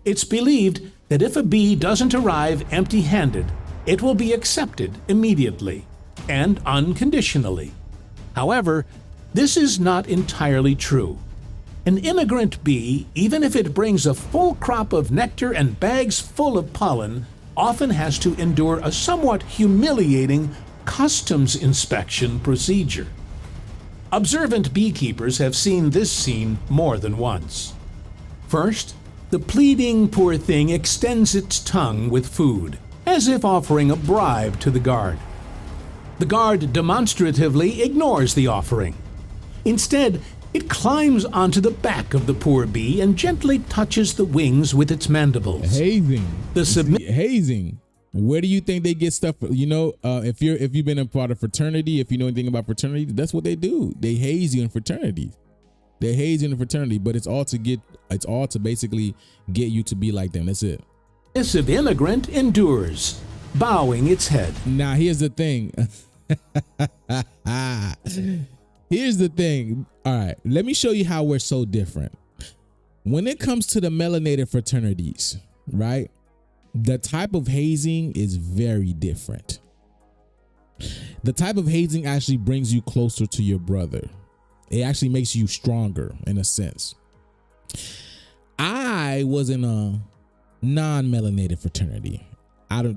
It's believed that if a bee doesn't arrive empty-handed, it will be accepted immediately and unconditionally. However, this is not entirely true. An immigrant bee, even if it brings a full crop of nectar and bags full of pollen, often has to endure a somewhat humiliating customs inspection procedure. Observant beekeepers have seen this scene more than once. First, the pleading poor thing extends its tongue with food, as if offering a bribe to the guard. The guard demonstratively ignores the offering. Instead, it climbs onto the back of the poor bee and gently touches the wings with its mandibles. Hazing. The hazing. Where do you think they get stuff? You know, if you've been a part of fraternity, if you know anything about fraternity, that's what they do. They haze you in fraternities. They haze you in fraternity, but it's all to basically get you to be like them. That's it. Submissive immigrant endures, bowing its head. Now, here's the thing. Here's the thing. All right, let me show you how we're so different. When it comes to the melanated fraternities, right? The type of hazing is very different. The type of hazing actually brings you closer to your brother. It actually makes you stronger in a sense. I was in a non-melanated fraternity. I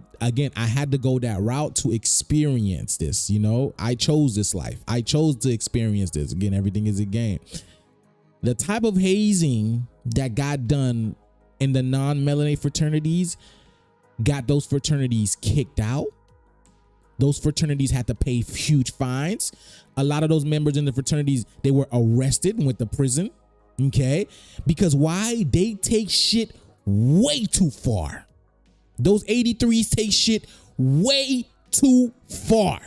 had to go that route to experience this, you know. I chose this life. I chose to experience this. Again, everything is a game. The type of hazing that got done in the non-melanated fraternities got those fraternities kicked out. Those fraternities had to pay huge fines. A lot of those members in the fraternities, they were arrested and went to prison. Okay? Because why? They take shit way too far. Those 83s take shit way too far.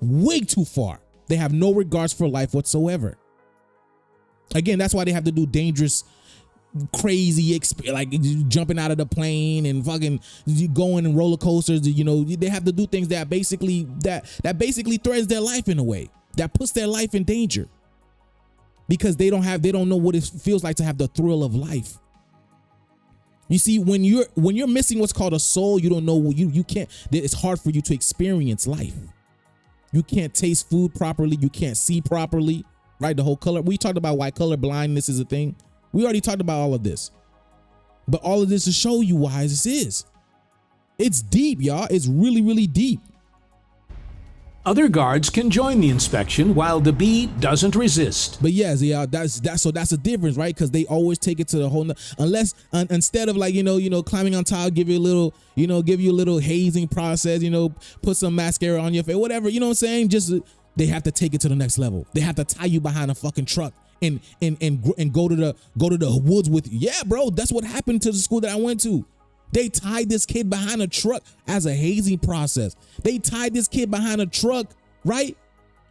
Way too far. They have no regards for life whatsoever. Again, that's why they have to do dangerous, crazy, like jumping out of the plane and fucking going in roller coasters. You know, they have to do things that basically threatens their life in a way, that puts their life in danger, because they don't know what it feels like to have the thrill of life. You see, when you're missing what's called a soul, you don't know, you can't, it's hard for you to experience life. You can't taste food properly. You can't see properly, right? The whole color. We talked about why color blindness is a thing. We already talked about all of this. But all of this to show you why this is. It's deep, y'all. It's really, really deep. Other guards can join the inspection while the bee doesn't resist. But yes, yeah, that's a difference, right? Because they always take it to the whole, instead of like, you know, climbing on top, give you a little hazing process, you know, put some mascara on your face, whatever, you know what I'm saying? Just, they have to take it to the next level. They have to tie you behind a fucking truck and go to the woods with you. Yeah, bro, that's what happened to the school that I went to. They tied this kid behind a truck as a hazing process. They tied this kid behind a truck, right,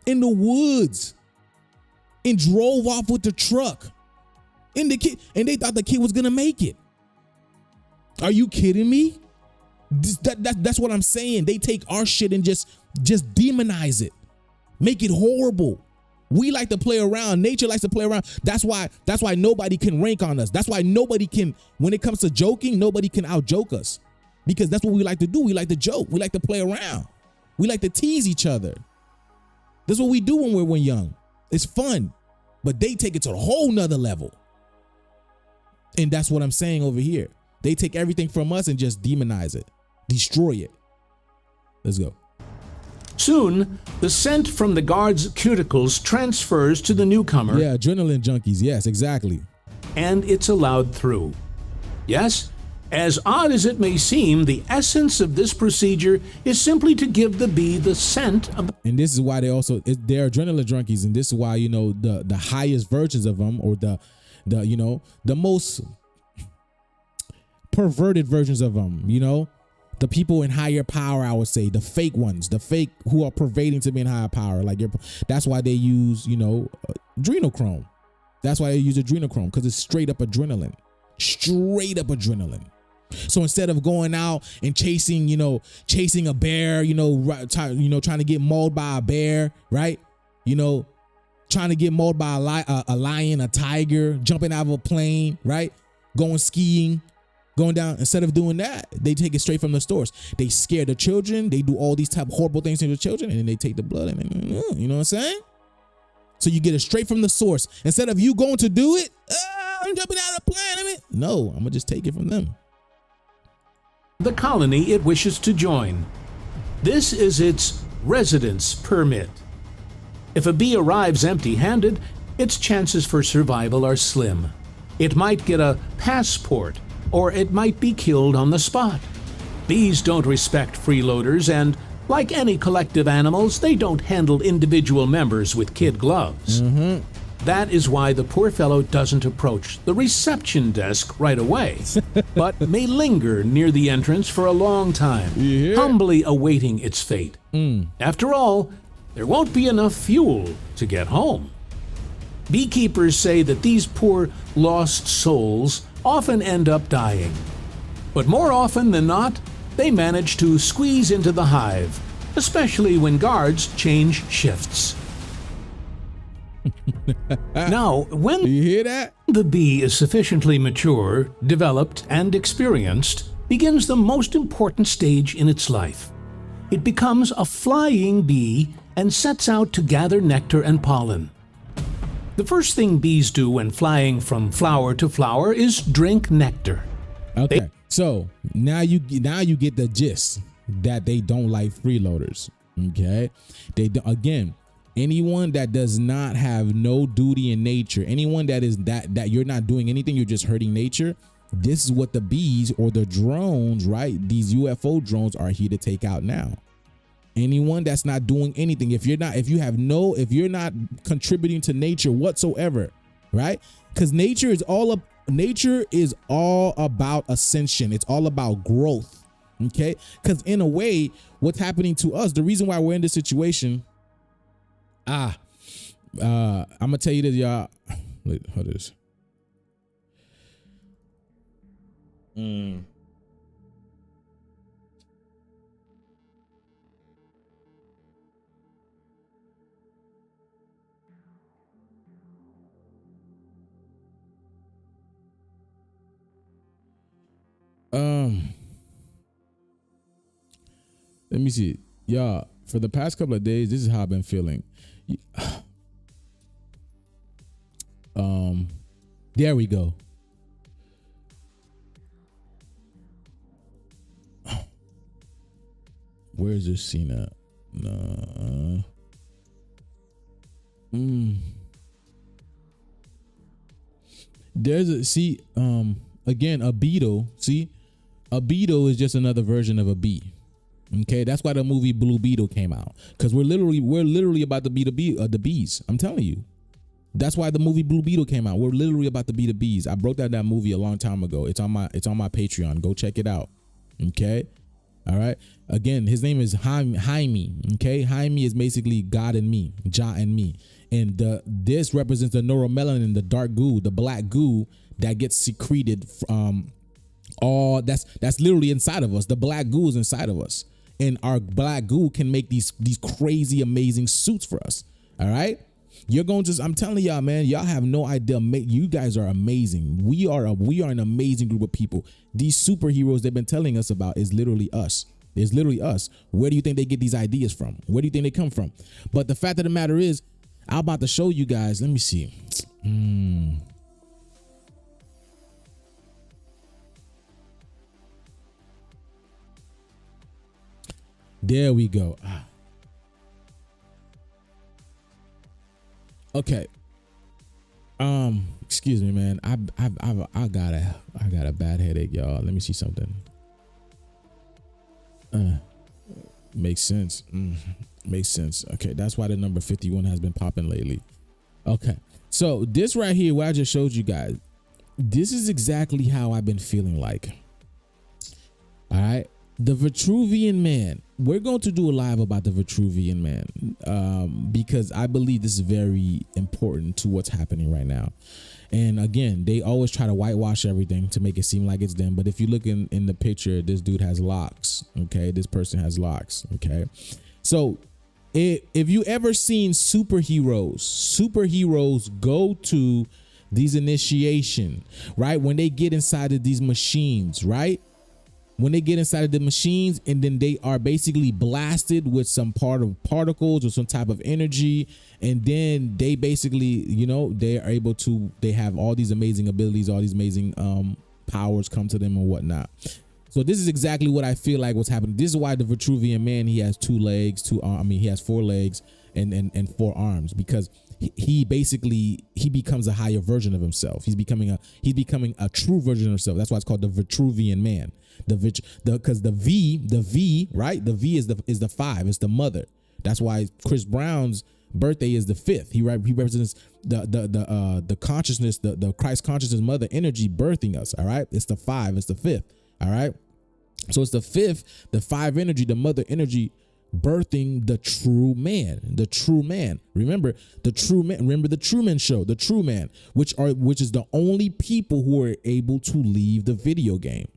in the woods, and drove off with the truck. And they thought the kid was gonna make it. Are you kidding me? That's what I'm saying. They take our shit and just demonize it, make it horrible. We like to play around. Nature likes to play around. That's why nobody can rank on us. That's why nobody can, when it comes to joking, nobody can out-joke us. Because that's what we like to do. We like to joke. We like to play around. We like to tease each other. That's what we do when we're young. It's fun. But they take it to a whole nother level. And that's what I'm saying over here. They take everything from us and just demonize it. Destroy it. Let's go. Soon, the scent from the guard's cuticles transfers to the newcomer. Yeah, adrenaline junkies. Yes, exactly. And it's allowed through. Yes, as odd as it may seem, the essence of this procedure is simply to give the bee the scent of... And this is why they're adrenaline junkies. And this is why, you know, the highest versions of them, or the most perverted versions of them, you know, the people in higher power, I would say, the fake ones, the fake who are pervading to be in higher power. Like, that's why they use, you know, adrenochrome. That's why they use adrenochrome, because it's straight up adrenaline. Straight up adrenaline. So instead of going out and chasing a bear, trying to get mauled by a bear, right? You know, trying to get mauled by a lion, a tiger, jumping out of a plane, right? Going skiing, Going down, instead of doing that, they take it straight from the source. They scare the children. They do all these type of horrible things to the children, and then they take the blood and you know what I'm saying? So you get it straight from the source. Instead of you going to do it, I'm jumping out of the plane. No, I'm gonna just take it from them. The colony it wishes to join. This is its residence permit. If a bee arrives empty-handed, its chances for survival are slim. It might get a passport, or it might be killed on the spot. Bees don't respect freeloaders, and like any collective animals, they don't handle individual members with kid gloves. That is why the poor fellow doesn't approach the reception desk right away, but may linger near the entrance for a long time, humbly awaiting its fate. After all, there won't be enough fuel to get home. Beekeepers say that these poor lost souls often end up dying. But more often than not, they manage to squeeze into the hive, especially when guards change shifts. Now, when you hear that? The bee is sufficiently mature, developed, and experienced, begins the most important stage in its life. It becomes a flying bee and sets out to gather nectar and pollen. The first thing bees do when flying from flower to flower is drink nectar. Okay, so now you get the gist that they don't like freeloaders. Okay, again, anyone that does not have no duty in nature, anyone that is that you're not doing anything, you're just hurting nature. This is what the bees or the drones, right? These UFO drones are here to take out now. Anyone that's not doing anything, if you're not contributing to nature whatsoever, right? Because nature is all about ascension. It's all about growth. Okay, because in a way, what's happening to us, the reason why we're in this situation, I'm gonna tell you this, y'all. Wait, hold this. Let me see. Y'all, for the past couple of days, this is how I've been feeling. There we go. Where's this Cenat? There's again, a beetle. See, a beetle is just another version of a bee. Okay, that's why the movie Blue Beetle came out, because we're literally about to be the bees. I'm telling you, that's why the movie Blue Beetle came out. We're literally about to be the bees. I broke down that movie a long time ago. It's on my Patreon. Go check it out. Okay, all right. Again, his name is Jaime. Okay, Jaime is basically God in me, Jah in me, and this represents the neuromelanin, the dark goo, the black goo that gets secreted from that's literally inside of us. The black goo is inside of us. And our black goo can make these crazy, amazing suits for us. All right. I'm telling y'all, man, y'all have no idea. You guys are amazing. We are an amazing group of people. These superheroes they've been telling us about is literally us. It's literally us. Where do you think they get these ideas from? Where do you think they come from? But the fact of the matter is, I'm about to show you guys. Let me see. There we go. Okay. Excuse me, man. I got a bad headache, y'all. Let me see something. Makes sense. Makes sense. Okay, that's why the number 51 has been popping lately. Okay, so this right here, what I just showed you guys, this is exactly how I've been feeling like. All right. The Vitruvian Man. We're going to do a live about the Vitruvian Man because I believe this is very important to what's happening right now. And again, they always try to whitewash everything to make it seem like it's them. But if you look in the picture, this dude has locks. Okay, this person has locks. Okay, so if you ever seen superheroes go to these initiation, right? When they get inside of these machines, right? When they get inside of the machines and then they are basically blasted with some particles or some type of energy, and then they basically, you know, they are able to, they have all these amazing abilities, all these amazing powers come to them and whatnot. So this is exactly what I feel like what's happening. This is why the Vitruvian man, he has 2 legs, he has 4 legs and 4 arms, because he basically, he becomes a higher version of himself. He's becoming a true version of himself. That's why it's called the Vitruvian man. Because the V, right? The V is the 5. It's the mother. That's why Chris Brown's birthday is the 5th. He represents the consciousness, the Christ consciousness, mother energy birthing us. All right, it's the 5. It's the 5th. All right, so it's the 5th, the 5 energy, the mother energy birthing the true man. The true man. Remember the true man. Remember the Truman Show. The true man, which is the only people who are able to leave the video game.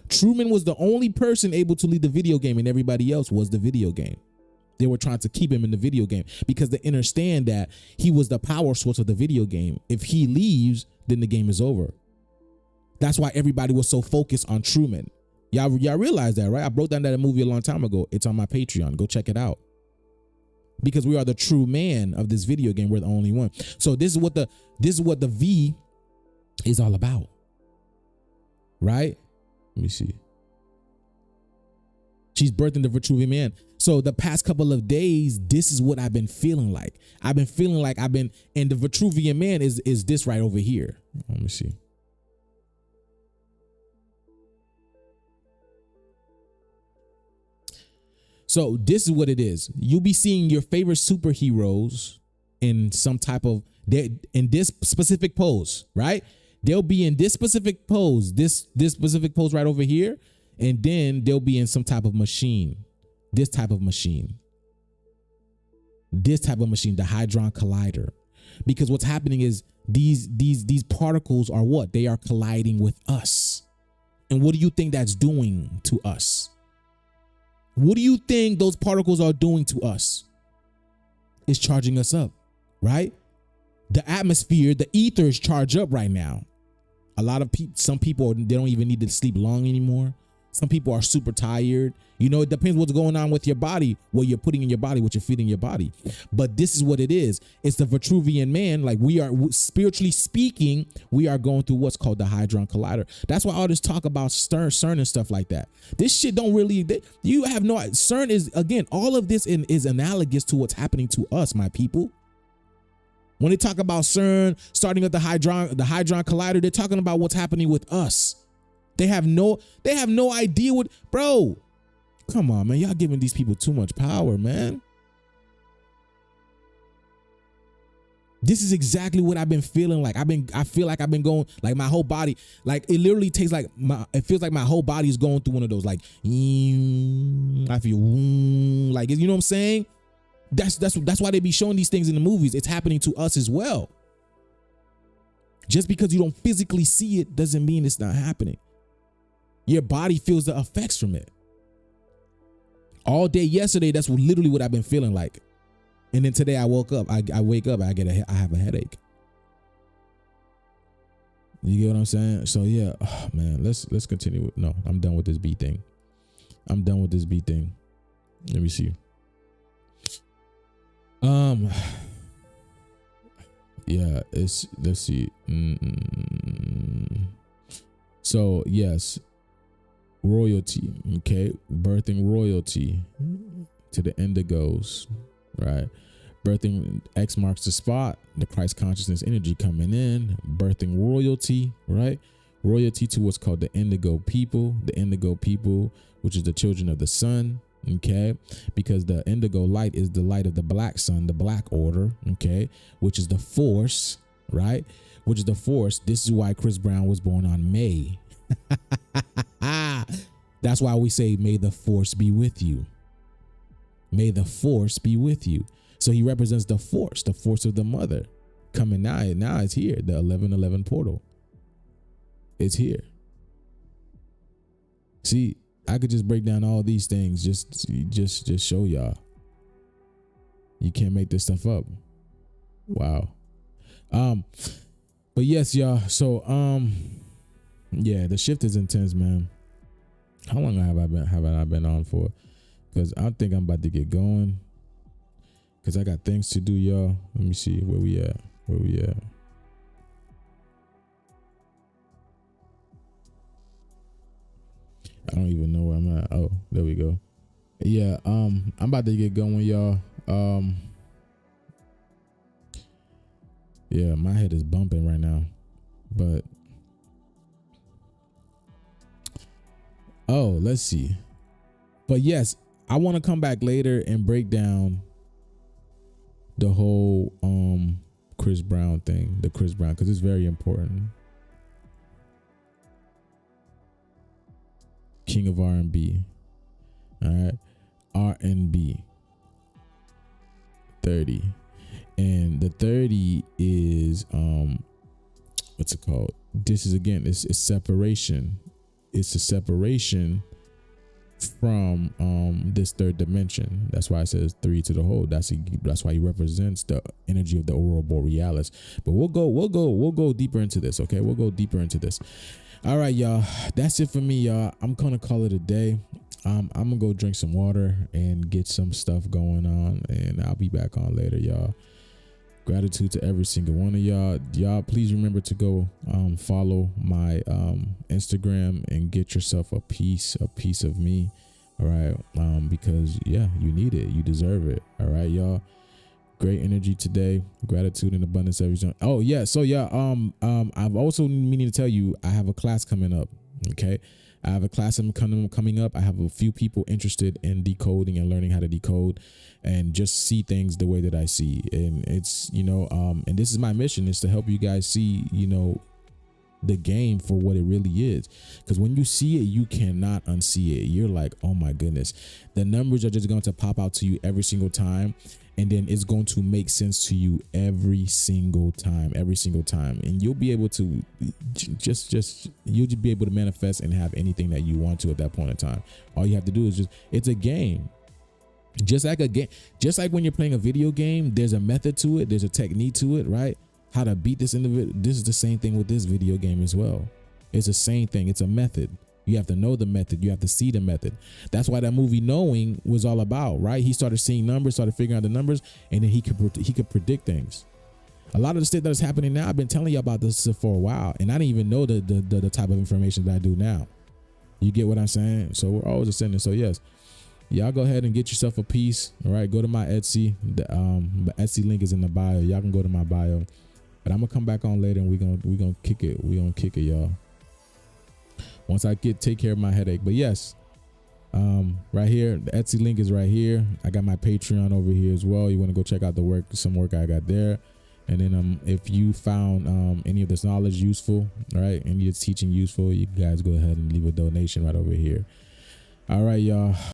Truman was the only person able to leave the video game, and everybody else was the video game. They were trying to keep him in the video game because they understand that he was the power source of the video game. If he leaves, then the game is over. That's why everybody was so focused on Truman. Y'all realize that, right? I broke down that movie a long time ago. It's on my Patreon. Go check it out. Because we are the true man of this video game. We're the only one. So this is what the V is all about. Right? Let me see. She's birthing the Vitruvian man. So the past couple of days, this is what I've been feeling like. And the Vitruvian man is this right over here. Let me see. So this is what it is. You'll be seeing your favorite superheroes in some type of, in this specific pose, right? They'll be in this specific pose, this specific pose right over here. And then they'll be in some type of machine, this type of machine, the Hadron Collider. Because what's happening is these particles are what? They are colliding with us. And what do you think that's doing to us? What do you think those particles are doing to us? It's charging us up, right? The atmosphere, the ether is charged up right now. Some people, they don't even need to sleep long anymore. Some people are super tired. You know, it depends what's going on with your body, what you're putting in your body, what you're feeding your body. But this is what it is. It's the Vitruvian man. Like, we are, spiritually speaking, we are going through what's called the Hadron Collider. That's why all this talk about CERN and stuff like that. This shit don't really, you have no, CERN is, again, all of this is analogous to what's happening to us, my people. When they talk about CERN starting at the Hadron Collider, they're talking about what's happening with us. They have no idea what, bro. Come on, man. Y'all giving these people too much power, man. This is exactly what I've been feeling like. I feel like I've been going, like, my whole body, like, it literally takes like it feels like my whole body is going through one of those, like, I feel like, you know what I'm saying? That's why they be showing these things in the movies. It's happening to us as well. Just because you don't physically see it doesn't mean it's not happening. Your body feels the effects from it. All day yesterday, that's literally what I've been feeling like. And then today I woke up, I wake up, I have a headache. You get what I'm saying? So yeah, oh, man, let's continue. No, I'm done with this B thing. Let me see. Yeah, let's see. So yes, royalty. Okay, birthing royalty to the indigos, right? Birthing X marks the spot. The Christ consciousness energy coming in, birthing royalty, right? Royalty to what's called the indigo people. The indigo people, which is the children of the sun. Okay, because the indigo light is the light of the black sun, the black order, okay, which is the force, right? Which is the force. This is why Chris Brown was born on May. That's why we say, may the force be with you. May the force be with you. So he represents the force of the mother coming now. Now it's here. The 1111 portal. It's here. See, I could just break down all these things, just show y'all. You can't make this stuff up. Wow. But yes, y'all. So yeah, the shift is intense, man. How long have I been on for? Because I think I'm about to get going. Because I got things to do, y'all. Let me see where we at. I don't even know where I'm at. Oh, there we go. Yeah, I'm about to get going, y'all. Yeah, my head is bumping right now. But oh, let's see. But yes, I want to come back later and break down the whole Chris Brown thing, because it's very important. King of R&B. All right. R&B 30. And the 30 is what's it called? This is again, it's separation. It's a separation from this third dimension. That's why it says 3 to the whole. That's why he represents the energy of the aurora borealis. But we'll go deeper into this, okay? We'll go deeper into this. All right, y'all. That's it for me, y'all. I'm gonna call it a day. I'm gonna go drink some water and get some stuff going on, and I'll be back on later, y'all. Gratitude to every single one of y'all. Y'all, please remember to go follow my Instagram and get yourself a piece of me. All right, because yeah, you need it. You deserve it. All right, y'all. Great energy today. Gratitude and abundance every time. Oh yeah, so yeah, I've also meaning to tell you I have a class coming up. Okay, I have a class coming up. I have a few people interested in decoding and learning how to decode and just see things the way that I see. And it's, and this is my mission, is to help you guys see, the game for what it really is. Because when you see it, you cannot unsee it. You're like, oh my goodness, the numbers are just going to pop out to you every single time. And then it's going to make sense to you every single time. And you'll be able to you'll be able to manifest and have anything that you want to at that point in time. All you have to do is it's a game. Just like when you're playing a video game, there's a method to it. There's a technique to it, right? How to beat this individual. This is the same thing with this video game as well. It's the same thing. It's a method. You have to know the method. You have to see the method. That's why that movie Knowing was all about, right? He started seeing numbers, started figuring out the numbers, and then he could predict things. A lot of the stuff that is happening now, I've been telling you about this for a while, and I didn't even know the type of information that I do now. You get what I'm saying? So we're always ascending. So yes, y'all go ahead and get yourself a piece. All right, go to my Etsy. The Etsy link is in the bio. Y'all can go to my bio. But I'm gonna come back on later and we're gonna kick it. We're gonna kick it, y'all. Once I take care of my headache. But yes, right here, the Etsy link is right here. I got my Patreon over here as well. You want to go check out some work I got there. And then if you found any of this knowledge useful, all right, any of this teaching useful, you guys go ahead and leave a donation right over here. All right, y'all.